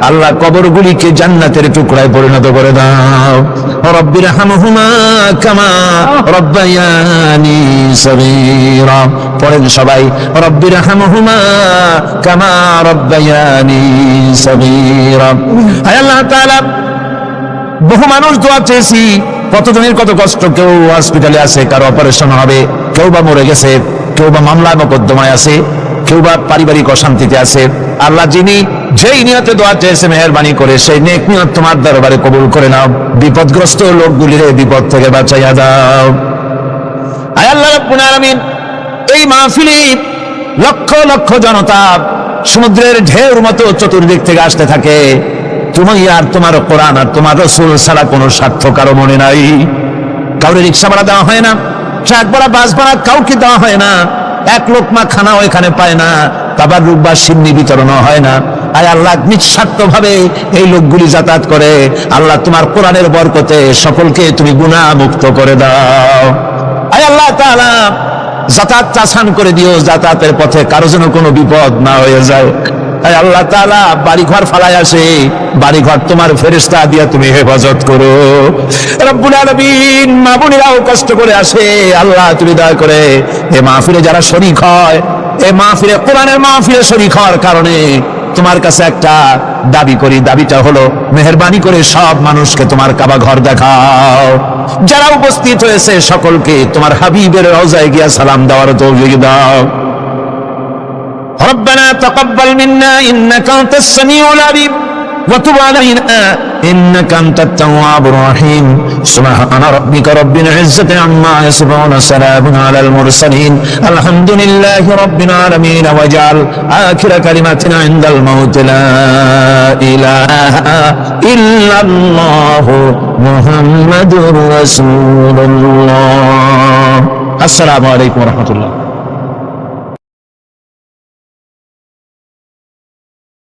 আল্লাহ কবরগুলিকে জান্নাতের টুকরায় পরিণত করে দাও। রব্বির হামহুমা কামা রব্বায়ানি সগীরা। পড়েন সবাই, রব্বির হামহুমা কামা রব্বায়ানি সগীরা। হে আল্লাহ তাআলা, বহু মানুষ দোয়া চেয়েছি, কতজনের কত কষ্ট, কেউ হসপিটালে আছে, কারো অপারেশন হবে, কেউ বা মরে গেছে, কেউ বা মামলা মোকদ্দমায় আছে, কেউ বা পারিবারিক অশান্তিতে আছে। আল্লাহ, যিনি যেই নিয়তে দোয়া চেয়েছে, মেহেরবানি করে সেই নেক নিয়ত তোমার দরবারে কবুল করে নাও। বিপদগ্রস্ত লোকগুলির বিপদ থেকে বাঁচাইয়া দাও। আয় আল্লাহ রাব্বুল আলামিন, এই মাহফিলে লক্ষ লক্ষ জনতা সমুদ্রের ঢেউর মতো চতুর্দিক থেকে আসতে থাকে। তুমি আর তোমার কোরআন আর তোমার রাসূল ছাড়া কোনো স্বার্থ কারো মনে নাই। কাউরে রিকশা ভাড়া দেওয়া হয় না, ট্রাক ভাড়া, বাস ভাড়া কাউকে দেওয়া হয় না, এক লোকমা খানাও এখানে পায় না, তাবাররুক বা সিন্নি বিতরণ হয় না। আয় আল্লাহ, নিঃস্বার্থ ভাবে এই লোকগুলি যাতায়াত করে। আল্লাহ, তোমার কোরআনের বরকতে সকলকে তুমি গুনাহ মুক্ত করে দাও। আয় আল্লাহ তাআলা, যাতায়াত আসান করে দিও, যাতায়াতের পথে কারো যেন কোনো বিপদ না হয়ে যায়। তাই আল্লাহ তাআলা বাড়িঘর ফালায় আসে, বাড়িঘর তোমার ফেরেশতা দিয়া তুমি হেফাজত করো। রব্বুল আলামিন মা বোনেরাও কষ্ট করে আসে, আল্লাহ তুমি দয়া করে এই মাহফিলে যারা শরীক হয়, এই মাহফিলে কোরআনের মাহফিলে শরীক হওয়ার কারণে তোমার কাছে একটা দাবি করি, দাবিটা হলো মেহেরবানি করে সব মানুষকে তোমার কাবা ঘর দেখাও। যারা উপস্থিত হয়েছে সকলকে তোমার হাবিবের রওজায় গিয়া সালাম দেওয়ার তৌফিক দাও। ربنا تقبل منا إنك أنت السميع العليم وتب علينا إنك أنت التواب الرحيم سبحان ربك رب العزة عما يصفون سلام على المرسلين الحمد لله رب العالمين واجعل آخر كلمتنا عند الموت لا إله إلا الله محمد رسول الله السلام عليكم ورحمة الله